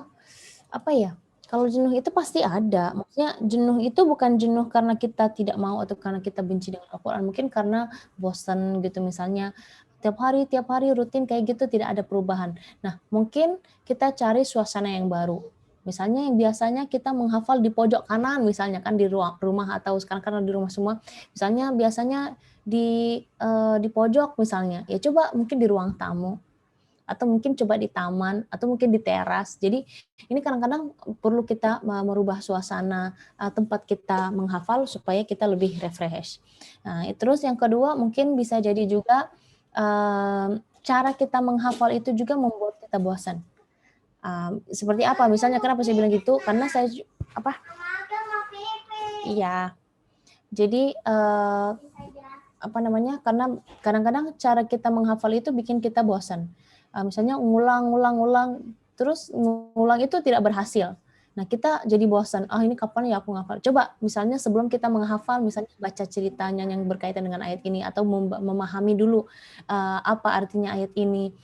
apa ya? Kalau jenuh itu pasti ada. Maksudnya jenuh itu bukan jenuh karena kita tidak mau atau karena kita benci dengan Al-Quran. Mungkin karena bosan gitu misalnya. Tiap hari rutin kayak gitu tidak ada perubahan. Nah, mungkin kita cari suasana yang baru. Misalnya yang biasanya kita menghafal di pojok kanan misalnya kan di rumah atau sekarang kan di rumah semua. Misalnya biasanya di pojok misalnya. Ya coba mungkin di ruang tamu atau mungkin coba di taman atau mungkin di teras. Jadi ini kadang-kadang perlu kita merubah suasana tempat kita menghafal supaya kita lebih refresh. Nah, terus yang kedua mungkin bisa jadi juga cara kita menghafal itu juga membuat kita bosan. Seperti apa? Misalnya kenapa saya bilang gitu? Karena saya Iya. Jadi karena kadang-kadang cara kita menghafal itu bikin kita bosan. Misalnya ngulang, terus ngulang itu tidak berhasil. Nah, kita jadi bosan, "Ah, ini kapan ya aku ngafal?" Coba misalnya sebelum kita menghafal, misalnya baca ceritanya yang berkaitan dengan ayat ini atau memahami dulu, apa artinya ayat ini.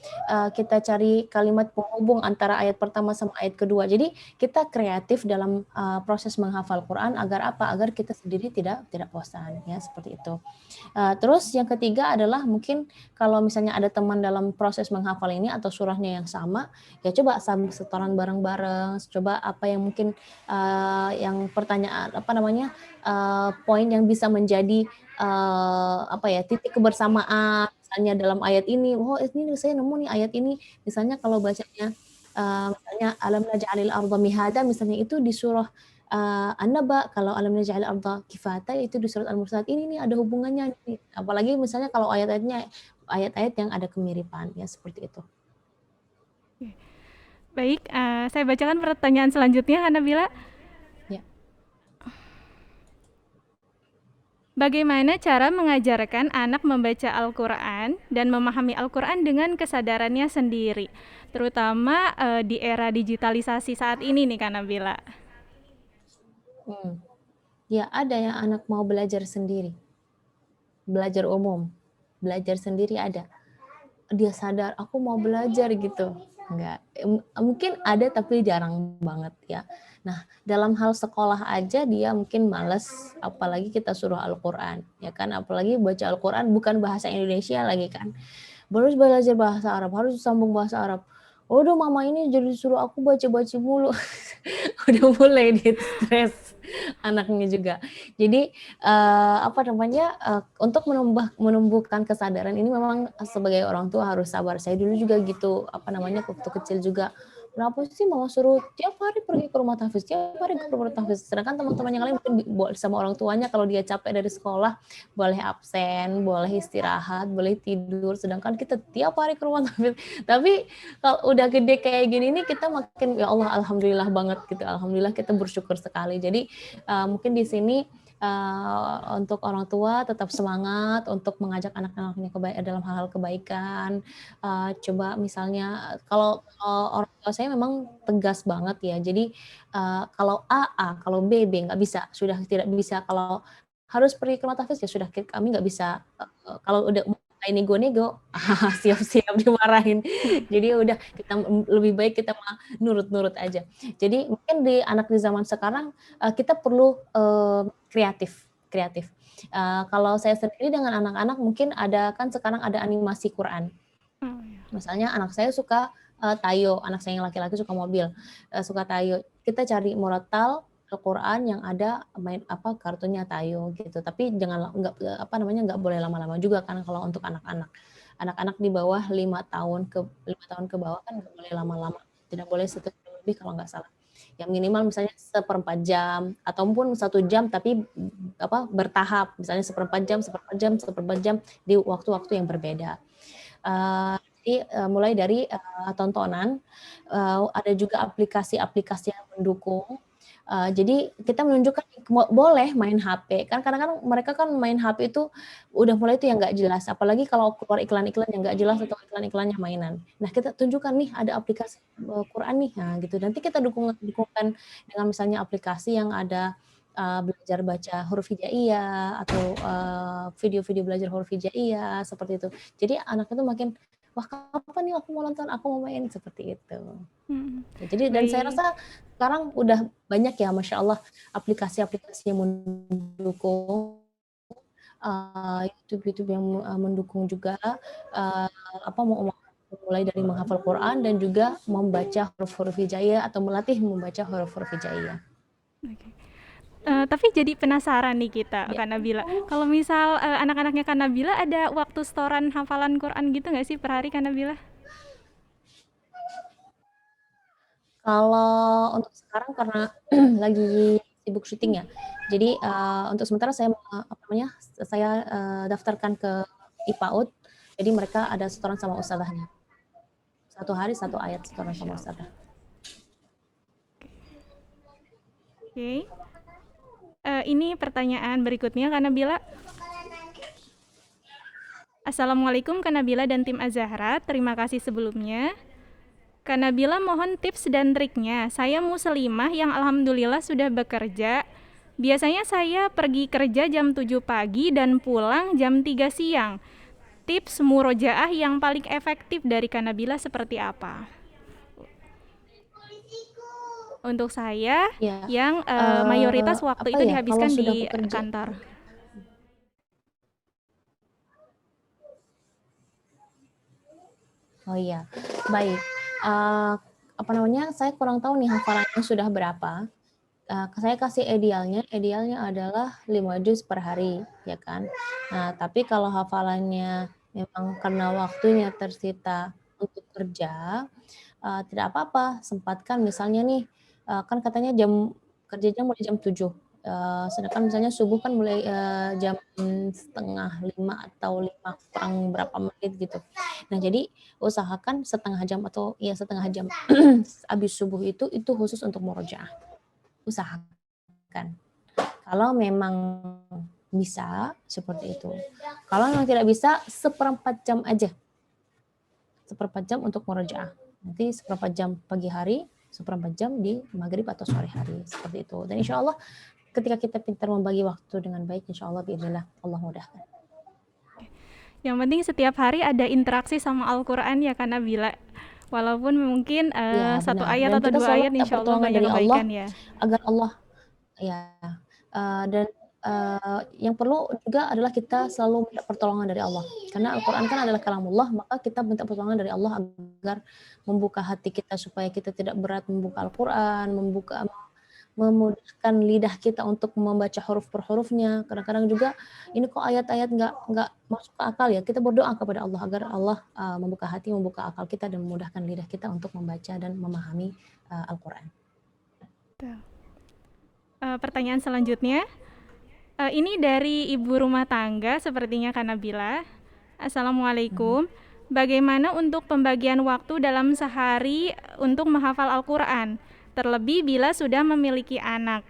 Kita cari kalimat penghubung antara ayat pertama sama ayat kedua. Jadi kita kreatif dalam, proses menghafal Quran agar apa? Agar kita sendiri tidak bosan, ya seperti itu. Terus yang ketiga adalah mungkin kalau misalnya ada teman dalam proses menghafal ini atau surahnya yang sama, ya coba setoran bareng-bareng, coba apa yang mungkin yang pertanyaan apa namanya poin yang bisa menjadi apa ya titik kebersamaan misalnya dalam ayat ini, oh ini saya nemu nih ayat ini, misalnya kalau bacanya misalnya alam naj'alil arda mihada misalnya itu di surah An-Naba, kalau alam naj'alil arda kifata itu di surat Al-Mursalat, ini nih ada hubungannya nih. Apalagi misalnya kalau ayat-ayatnya ayat-ayat yang ada kemiripan, ya seperti itu. Baik, saya bacakan pertanyaan selanjutnya, Kak Nabila. Ya. Bagaimana cara mengajarkan anak membaca Al-Quran dan memahami Al-Quran dengan kesadarannya sendiri, terutama di era digitalisasi saat ini nih, Kak Nabila? Ya ada yang anak mau belajar sendiri, belajar umum, belajar sendiri ada. Dia sadar aku mau belajar gitu, enggak, mungkin ada tapi jarang banget ya. Nah dalam hal sekolah aja dia mungkin males, apalagi kita suruh Al-Quran ya kan, apalagi baca Al-Quran bukan bahasa Indonesia lagi kan, harus belajar bahasa Arab, harus sambung bahasa Arab. Waduh mama ini jadi suruh aku baca-baca mulu. Udah mulai di stres anaknya juga. Jadi apa namanya untuk menumbuhkan kesadaran ini memang sebagai orang tua harus sabar. Saya dulu juga gitu, apa namanya waktu kecil juga. Kenapa sih mama suruh tiap hari pergi ke rumah tahfiz, tiap hari ke rumah tahfiz. Sedangkan teman-teman yang lain mungkin sama orang tuanya kalau dia capek dari sekolah boleh absen, boleh istirahat, boleh tidur. Sedangkan kita tiap hari ke rumah tahfiz. Tapi kalau udah gede kayak gini nih kita makin ya Allah alhamdulillah banget gitu. Alhamdulillah kita bersyukur sekali. Jadi mungkin di sini untuk orang tua tetap semangat untuk mengajak anak-anaknya dalam hal-hal kebaikan. Coba misalnya kalau orang tua saya memang tegas banget ya. Jadi kalau A, kalau B nggak bisa, sudah tidak bisa. Kalau harus pergi ke rumah tahfiz ya sudah kami nggak bisa. Kalau udah mulai nego-nego, siap-siap dimarahin. Jadi udah kita lebih baik kita nurut-nurut aja. Jadi mungkin anak di zaman sekarang kita perlu kreatif. Kalau saya sendiri dengan anak-anak mungkin ada kan sekarang ada animasi Quran. Misalnya anak saya suka Tayo, anak saya yang laki-laki suka mobil, suka Tayo. Kita cari murotal Al-Quran yang ada kartunya Tayo gitu. Tapi nggak boleh lama-lama juga kan kalau untuk anak-anak. Anak-anak di bawah 5 tahun ke bawah kan nggak boleh lama-lama. Tidak boleh 1 jam lebih kalau nggak salah. Yang minimal misalnya 1/4 jam ataupun 1 jam tapi bertahap, misalnya 1/4 jam di waktu-waktu yang berbeda. Jadi mulai dari tontonan, ada juga aplikasi-aplikasi yang mendukung. Jadi kita menunjukkan boleh main HP, kan kadang-kadang mereka kan main HP itu udah mulai itu yang nggak jelas, apalagi kalau keluar iklan-iklan yang nggak jelas atau iklan-iklannya mainan. Nah kita tunjukkan nih ada aplikasi Quran nih, nah gitu. Nanti kita dukungkan dengan misalnya aplikasi yang ada belajar baca huruf hijaiyah atau video-video belajar huruf hijaiyah seperti itu. Jadi anak itu makin wah kapan nih aku mau nonton, aku mau main seperti itu. Jadi dan saya rasa sekarang udah banyak ya Masya Allah aplikasi-aplikasi yang mendukung YouTube yang mendukung juga mulai dari menghafal Quran dan juga membaca huruf-huruf hijaiyah atau melatih membaca huruf-huruf hijaiyah. Tapi jadi penasaran nih kita, Kak Nabila. Kalau misal anak-anaknya Kak Nabila ada waktu setoran hafalan Quran gitu nggak sih per hari Kak Nabila? Kalau untuk sekarang karena lagi sibuk syuting ya, jadi untuk sementara saya daftarkan ke IPAUD, jadi mereka ada setoran sama ustadzahnya. 1 hari 1 ayat setoran sama ustadzah. Oke. Ini pertanyaan berikutnya Kak Nabila. Assalamualaikum Kak Nabila dan tim Az-Zahra, terima kasih sebelumnya. Kak Nabila mohon tips dan triknya. Saya muslimah yang alhamdulillah sudah bekerja. Biasanya saya pergi kerja jam 7 pagi dan pulang jam 3 siang. Tips murojaah yang paling efektif dari Kak Nabila seperti apa? Untuk saya Ya, yang mayoritas waktu apa itu ya, kalau dihabiskan sudah di bekerja, kantor. oh iya, baik. Apa namanya, saya kurang tahu nih hafalannya sudah berapa. Saya kasih idealnya adalah 5 juz per hari, ya kan. Nah, tapi kalau hafalannya memang karena waktunya tersita untuk kerja, tidak apa-apa, sempatkan misalnya nih, kan katanya kerjanya mulai jam 7, sedangkan misalnya subuh kan mulai, jam setengah 5 atau 5 kurang berapa menit gitu. Nah, jadi usahakan setengah jam atau ya setengah jam habis subuh itu khusus untuk murojaah, usahakan. Kalau memang bisa, seperti itu. Kalau memang tidak bisa, seperempat jam aja. Seperempat jam untuk murojaah. Nanti seperempat jam pagi hari, seperempat jam di maghrib atau sore hari. Seperti itu. Dan insya Allah ketika kita pintar membagi waktu dengan baik, insya Allah biidznillah Allah mudahkan. Yang penting setiap hari ada interaksi sama Al-Quran ya Kak Nabila. Walaupun mungkin Ya, satu benar. ayat Dan atau kita 2 selalu ayat minta insya Allah pertolongan banyak dari Allah kebaikan ya. agar Allah ya dan yang perlu juga adalah kita selalu minta pertolongan dari Allah. Karena Al-Quran kan adalah kalamullah, maka kita minta pertolongan dari Allah agar membuka hati kita supaya kita tidak berat membuka Al-Quran, memudahkan lidah kita untuk membaca huruf per hurufnya. Kadang-kadang juga ini kok ayat-ayat nggak masuk ke akal ya. Kita berdoa kepada Allah agar Allah membuka hati, membuka akal kita dan memudahkan lidah kita untuk membaca dan memahami Al-Quran. Pertanyaan selanjutnya, ini dari ibu rumah tangga sepertinya Kak Nabila. Assalamualaikum. Bagaimana untuk pembagian waktu dalam sehari untuk menghafal Al-Quran? Terlebih bila sudah memiliki anak,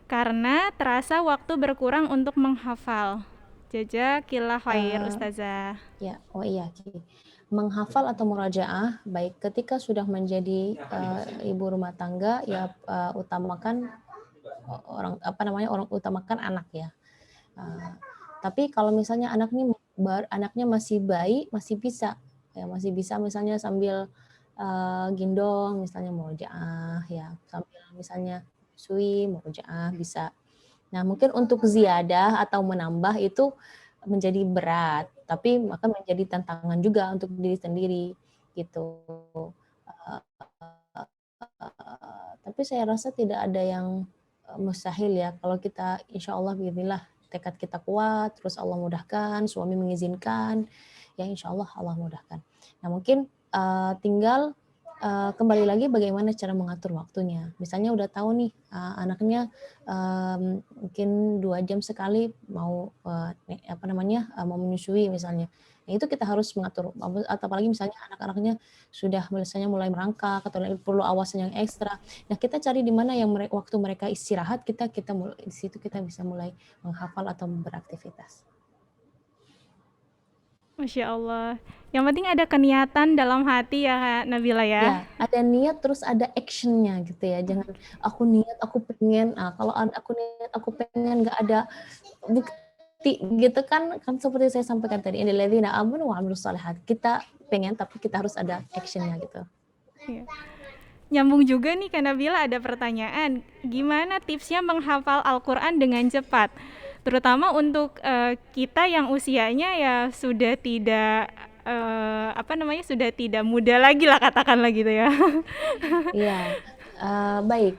karena terasa waktu berkurang untuk menghafal. Jazakillah khair, Ustazah. Ya, oh iya, menghafal atau murajaah baik ketika sudah menjadi ibu rumah tangga ya utamakan orang utamakan anak ya. Tapi kalau misalnya anaknya masih bayi masih bisa misalnya sambil gendong misalnya murojaah ya, sambil misalnya sui murojaah bisa. Nah, mungkin untuk ziyadah atau menambah itu menjadi berat, tapi maka menjadi tantangan juga untuk diri sendiri gitu. Tapi saya rasa tidak ada yang mustahil ya kalau kita insya Allah bismillah tekad kita kuat, terus Allah mudahkan, suami mengizinkan, ya insya Allah Allah mudahkan. Nah mungkin tinggal kembali lagi bagaimana cara mengatur waktunya. Misalnya udah tahu nih anaknya mungkin 2 jam sekali mau mau menyusui misalnya. Nah, itu kita harus mengatur. Atau apalagi misalnya anak-anaknya sudah misalnya mulai merangkak atau perlu awasan yang ekstra. Nah, kita cari di mana yang waktu mereka istirahat kita di situ kita bisa mulai menghafal atau beraktivitas. Masya Allah. Yang penting ada keniatan dalam hati ya Kak Nabila ya. Ya, ada niat terus ada actionnya gitu ya. Jangan aku niat, aku pengen. Kalau aku niat, aku pengen nggak ada bukti gitu kan seperti saya sampaikan tadi. Innalladzina amanu wa 'amilus shalihat. Kita pengen tapi kita harus ada actionnya gitu. Iya. Nyambung juga nih Kak Nabila ada pertanyaan. Gimana tipsnya menghafal Al-Quran dengan cepat? Terutama untuk kita yang usianya ya sudah tidak sudah tidak muda lagi lah katakanlah gitu ya. Iya, baik.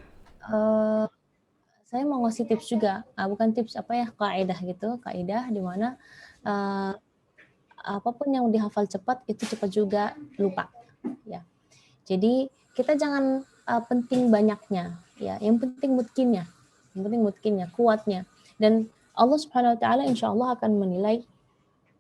Saya mau ngasih tips juga, bukan tips kaidah gitu, kaidah di mana apapun yang dihafal cepat itu cepat juga lupa, ya. Jadi kita jangan penting banyaknya, ya. Yang penting mutkinnya, kuatnya. Dan Allah Subhanahu Wa Taala Insya Allah akan menilai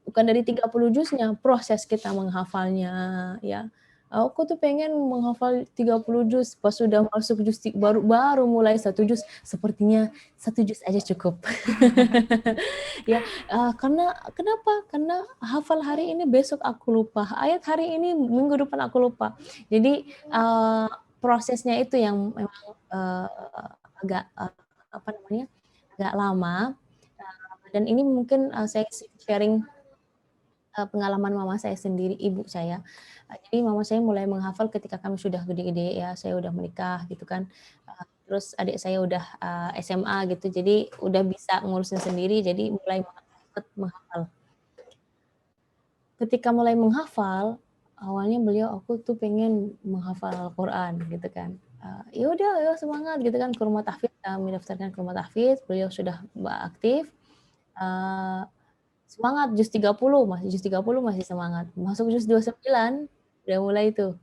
bukan dari 30 juznya, proses kita menghafalnya, ya. Aku tuh pengen menghafal 30 juz, pas sudah masuk juz baru mulai 1 juz, sepertinya 1 juz aja cukup. Ya, karena kenapa? Karena hafal hari ini, besok aku lupa, ayat hari ini, minggu depan aku lupa. Jadi, prosesnya itu yang memang, agak, apa namanya, agak lama, dan ini mungkin, saya sharing pengalaman mama saya sendiri, ibu saya. Jadi mama saya mulai menghafal ketika kami sudah gede-gede ya, saya udah menikah gitu kan, terus adik saya udah, SMA gitu, jadi udah bisa ngurusin sendiri, jadi mulai ikut menghafal. Ketika mulai menghafal, awalnya beliau, "Aku tuh pengen menghafal Al-Qur'an," gitu kan. "Ya udah, ayo semangat," gitu kan, ke rumah tahfidz, kami daftarkan ke rumah tahfidz, beliau sudah aktif, eee semangat juz 30, masih juz 30 masih semangat. Masuk juz 29, udah mulai tuh,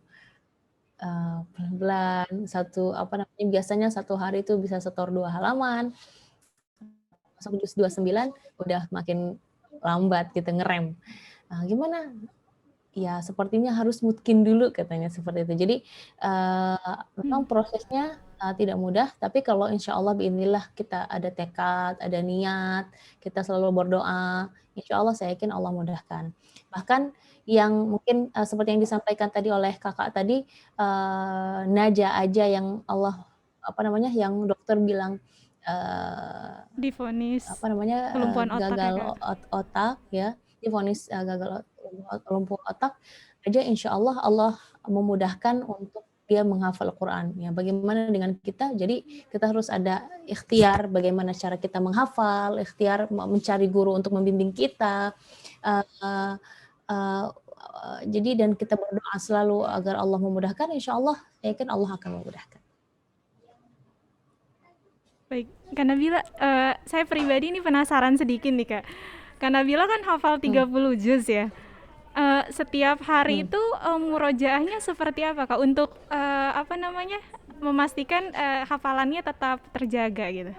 pelan-pelan, apa namanya, biasanya satu hari itu bisa setor 2 halaman, masuk juz 29 udah makin lambat gitu, ngerem. Gimana? Ya sepertinya harus mungkin dulu katanya seperti itu. Jadi, Hmm. memang prosesnya, tidak mudah, tapi kalau insya Allah biidznillah kita ada tekad, ada niat, kita selalu berdoa, insya Allah saya yakin Allah mudahkan. Bahkan yang mungkin, seperti yang disampaikan tadi oleh Kakak tadi, naja aja yang Allah apa namanya, yang dokter bilang, eee, Divonis apa namanya, kelumpuhan otak ya, gagal Kak? otak ya, divonis, gagal lumpuh otak, aja insya Allah Allah memudahkan untuk dia menghafal Quran. Ya, bagaimana dengan kita? Jadi kita harus ada ikhtiar bagaimana cara kita menghafal, ikhtiar mencari guru untuk membimbing kita. Eee eee jadi dan kita berdoa selalu agar Allah memudahkan, insya Allah saya yakin Allah akan memudahkan. Baik, Kak Nabila, saya pribadi ini penasaran sedikit nih, Kak. Kak Nabila kan hafal Hmm, 30 juz ya. Setiap hari hmm. itu, murojaahnya seperti apa, Kak? Untuk, apa namanya, memastikan, hafalannya tetap terjaga gitu?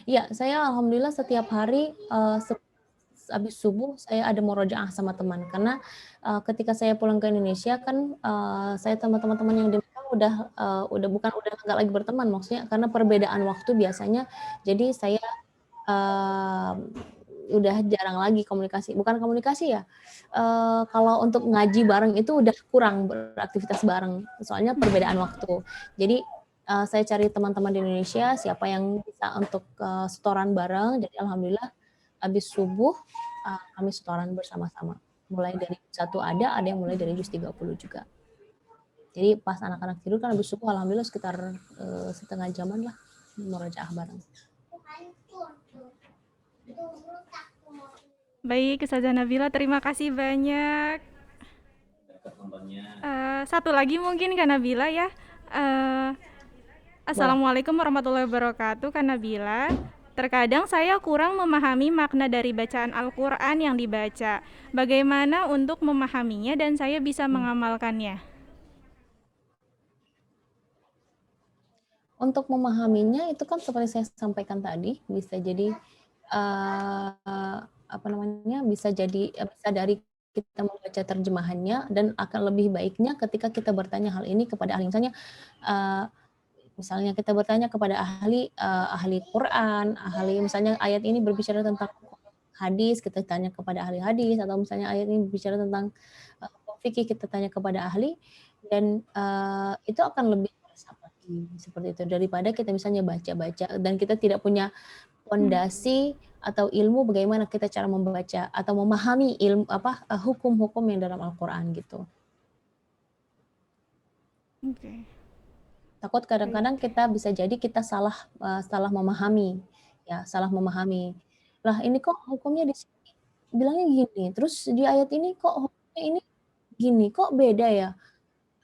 Iya, saya alhamdulillah setiap hari, habis subuh saya ada murojaah sama teman, karena, ketika saya pulang ke Indonesia kan, saya sama teman-teman yang di Mekah udah bukan udah nggak lagi berteman, maksudnya karena perbedaan waktu biasanya, jadi saya, eee, udah jarang lagi komunikasi, bukan komunikasi ya, kalau untuk ngaji bareng itu udah kurang beraktivitas bareng, soalnya perbedaan waktu. Jadi, saya cari teman-teman di Indonesia, siapa yang bisa untuk, setoran bareng, jadi alhamdulillah habis subuh, kami setoran bersama-sama. Mulai dari juz 1 ada yang mulai dari juz 30 juga. Jadi pas anak-anak tidur kan habis subuh alhamdulillah sekitar, setengah jaman lah murojaah bareng. Baik, Ustazah Nabila, terima kasih banyak. Satu lagi mungkin Kak Nabila ya. Eh, Boleh. Assalamualaikum warahmatullahi wabarakatuh, Kak Nabila. Terkadang saya kurang memahami makna dari bacaan Al-Quran yang dibaca. Bagaimana untuk memahaminya dan saya bisa Mmm. mengamalkannya? Untuk memahaminya itu kan seperti saya sampaikan tadi, bisa jadi, apa namanya, bisa dari kita membaca terjemahannya dan akan lebih baiknya ketika kita bertanya hal ini kepada ahli. Eee, misalnya kita bertanya kepada ahli, ahli Quran, ahli misalnya ayat ini berbicara tentang hadis, kita tanya kepada ahli hadis, atau misalnya ayat ini berbicara tentang, fikih, kita tanya kepada ahli, dan, itu akan lebih meresap lagi, seperti itu, daripada kita misalnya baca-baca dan kita tidak punya Hmm, pondasi atau ilmu bagaimana kita cara membaca atau memahami hukum-hukum yang dalam Al-Qur'an gitu. oke, Takut baik. kadang-kadang kita bisa jadi kita salah memahami, ya, salah memahami. Lah ini kok hukumnya di sini bilangnya gini, terus di ayat ini kok hukumnya ini gini, kok beda ya?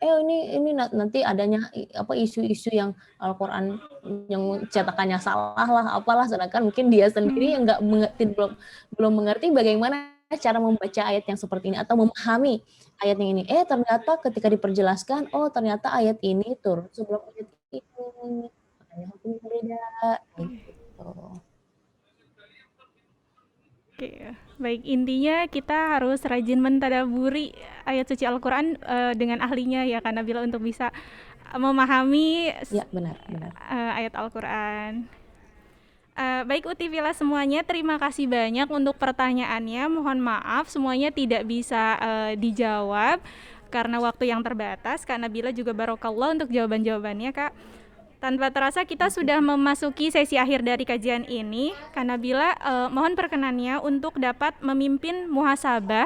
Ini nanti adanya isu-isu yang Al-Qur'an yang cetakannya salah lah, apalah, sedangkan mungkin dia sendiri Hmm, yang nggak belum mengerti bagaimana cara membaca ayat yang seperti ini atau memahami ayat yang ini. Ternyata ketika diperjelaskan, oh ternyata ayat ini turun sebelum ayat ini, makanya hukumnya beda, kayak gitu. oke, ya. Baik, intinya kita harus rajin mentadaburi ayat suci Al-Quran dengan ahlinya ya Kak Nabila untuk bisa memahami Ya, benar. ayat Al-Quran. Baik Utivila semuanya, terima kasih banyak untuk pertanyaannya. Mohon maaf semuanya tidak bisa dijawab karena waktu yang terbatas. Kak Nabila juga barokallah untuk jawaban-jawabannya Kak. Tanpa terasa kita sudah memasuki sesi akhir dari kajian ini. Kak Nabila, mohon perkenannya untuk dapat memimpin muhasabah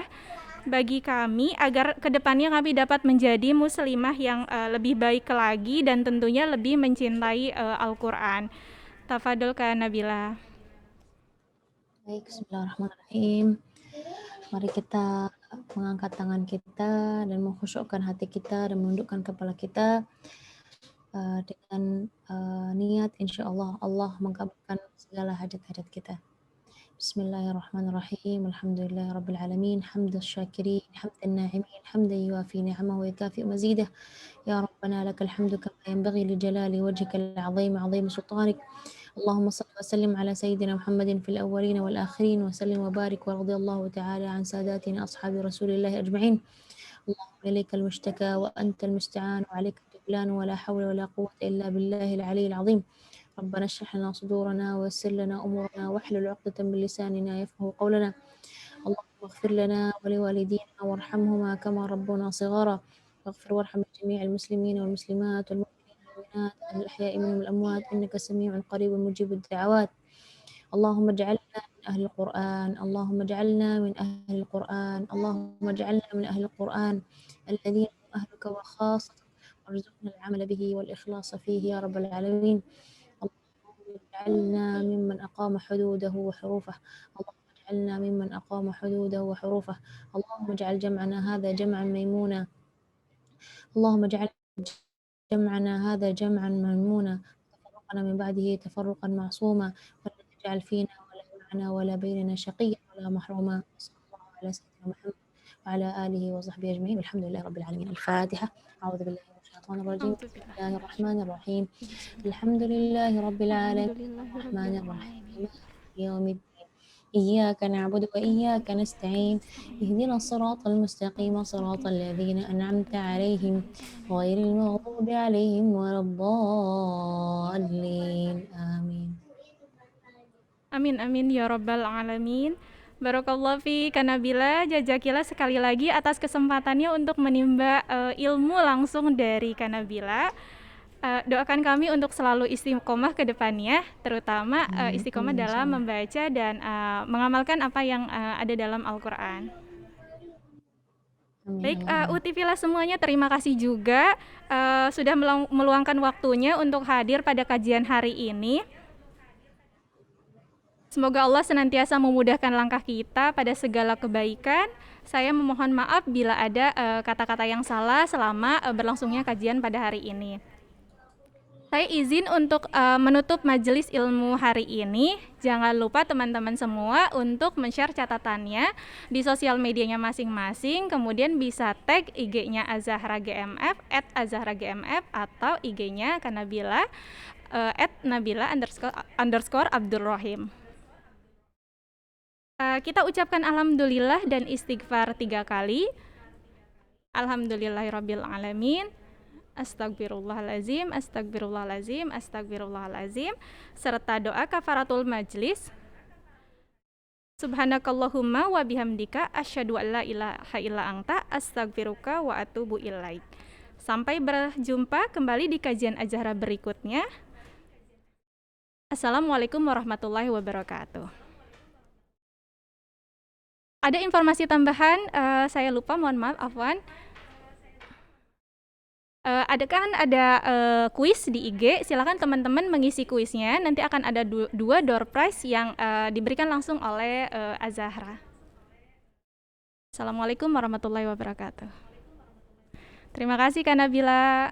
bagi kami agar kedepannya kami dapat menjadi muslimah yang lebih baik lagi dan tentunya lebih mencintai Al-Quran. Tafadol Kak Nabila. Baik, bismillahirrahmanirrahim. Mari kita mengangkat tangan kita dan mengkhusyukkan hati kita dan menundukkan kepala kita dengan niat insyaallah Allah mengabulkan segala hajat-hajat kita. Bismillahirrahmanirrahim. Alhamdulillahirabbil alamin. Hamdal syakirin, hamdan na'imin, hamdan yuwafi ni'amahu wa yukafi mazidah. Ya Rabbana lakal hamdu kama yanbaghi li jalali wajhikal 'azim 'azim sultanik. اللهم صل وسلم على سيدنا محمد في الأولين والآخرين وسلم وبارك ورضي الله تعالى عن ساداتنا أصحاب رسول الله أجمعين. اللهم إليك المشتكى وأنت المستعان وعليك التكلان ولا حول ولا قوة إلا بالله العلي العظيم. ربنا اشرح لنا صدورنا ويسر لنا أمورنا واحلل عقدة من لساننا يفقه قولنا. اللهم اغفر لنا ولوالدينا وارحمهما كما ربنا صغارا واغفر وارحم جميع المسلمين والمسلمات والمؤمنين والمؤمنات الأحياء منهم الأموات إنك سميع قريب مجيب الدعوات. اللهم اجعلنا من أهل القرآن، اللهم اجعلنا من أهل القرآن، اللهم اجعلنا من أهل القرآن الذين هم أهلك وخاصتك، وارزقنا العمل به والإخلاص فيه يا رب العالمين. اللهم اجعلنا ممن أقام حدوده وحروفه، اللهم اجعلنا ممن أقام حدوده وحروفه. اللهم اجعل جمعنا هذا جمعا ميمونا، اللهم اجعل جمعنا هذا جمعا ميمونا، وتفرقنا من بعده تفرقا معصوما، ولا تجعل فينا ولا معنا ولا بيننا شقيا ولا محروما. صلى الله على سيدنا محمد وعلى آله وصحبه أجمعين والحمد لله رب العالمين. الفاتحة. أعوذ بالله من الشيطان الرجيم. بسم الله الرحمن الرحيم. الحمد لله رب العالمين الرحمن الرحيم مالك يوم الدين. إياك نعبد وإياك نستعين. اهدنا الصراط المستقيم صراط الذين أنعمت عليهم غير المغضوب عليهم ولا الضالين. آمين. Amin amin ya rabbal alamin. Barakallahu fi Kak Nabila, jazakillah sekali lagi atas kesempatannya untuk menimba ilmu langsung dari Kak Nabila. Doakan kami untuk selalu istiqomah ke depannya, terutama istiqomah dalam membaca dan mengamalkan apa yang ada dalam Al-Quran. Baik, Utivila semuanya terima kasih juga sudah meluangkan waktunya untuk hadir pada kajian hari ini. Semoga Allah senantiasa memudahkan langkah kita pada segala kebaikan. Saya memohon maaf bila ada kata-kata yang salah selama berlangsungnya kajian pada hari ini. Saya izin untuk menutup majelis ilmu hari ini. Jangan lupa teman-teman semua untuk men-share catatannya di sosial medianya masing-masing. Kemudian bisa tag IG-nya Azahra GMF @azahra_gmf atau IG-nya Kanabila @nabila_Abdurrahim. Kita ucapkan alhamdulillah dan istighfar 3 kali. Alhamdulillahirabbil alamin. Astagfirullahalazim, astagfirullahalazim, astagfirullahalazim, serta doa kafaratul majlis. Subhanakallahumma wa bihamdika asyhadu an la ilaha illa anta astagfiruka wa atubu ilaik. Sampai berjumpa kembali di kajian Azahra berikutnya. Assalamualaikum warahmatullahi wabarakatuh. Ada informasi tambahan, saya lupa, mohon maaf, afwan. Ada kuis di IG, silakan teman-teman mengisi kuisnya. Nanti akan ada dua door prize yang diberikan langsung oleh Azahra. Assalamualaikum warahmatullahi wabarakatuh. Terima kasih Kak Nabila.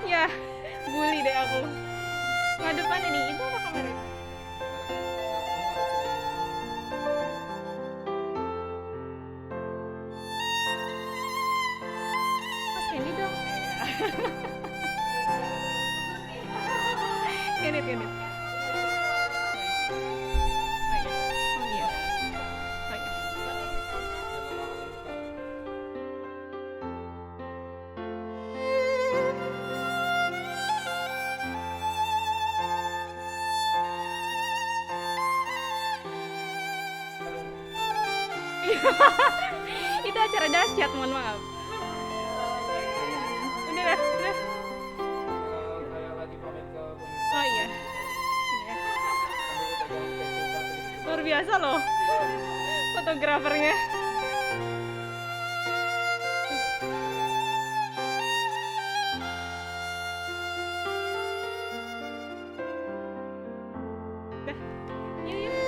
Ya, bully deh aku. Ngadepan ini, itu apa kamera? Mas Candy dong. Genit, genit. Oh iya. Oh iya. Oh iya. Itu acara dahsyat, mohon maaf. Udah lah, udah. Oh iya. Ini ya. Luar biasa loh fotografernya. Udah. Yuk, yuk.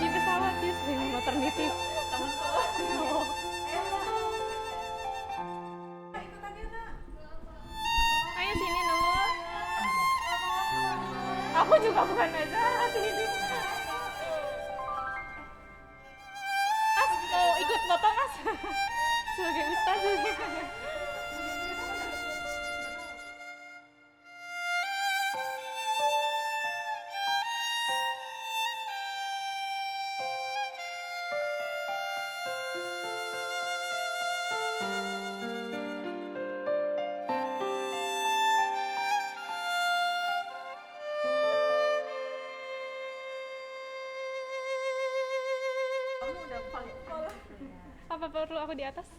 Di pesawat sih, sering maternity. Oh. Ayo sini Nur. Aku juga bukan aja sini. Mas mau ikut foto Mas? Sebagai ustazah. Apa perlu aku di atas?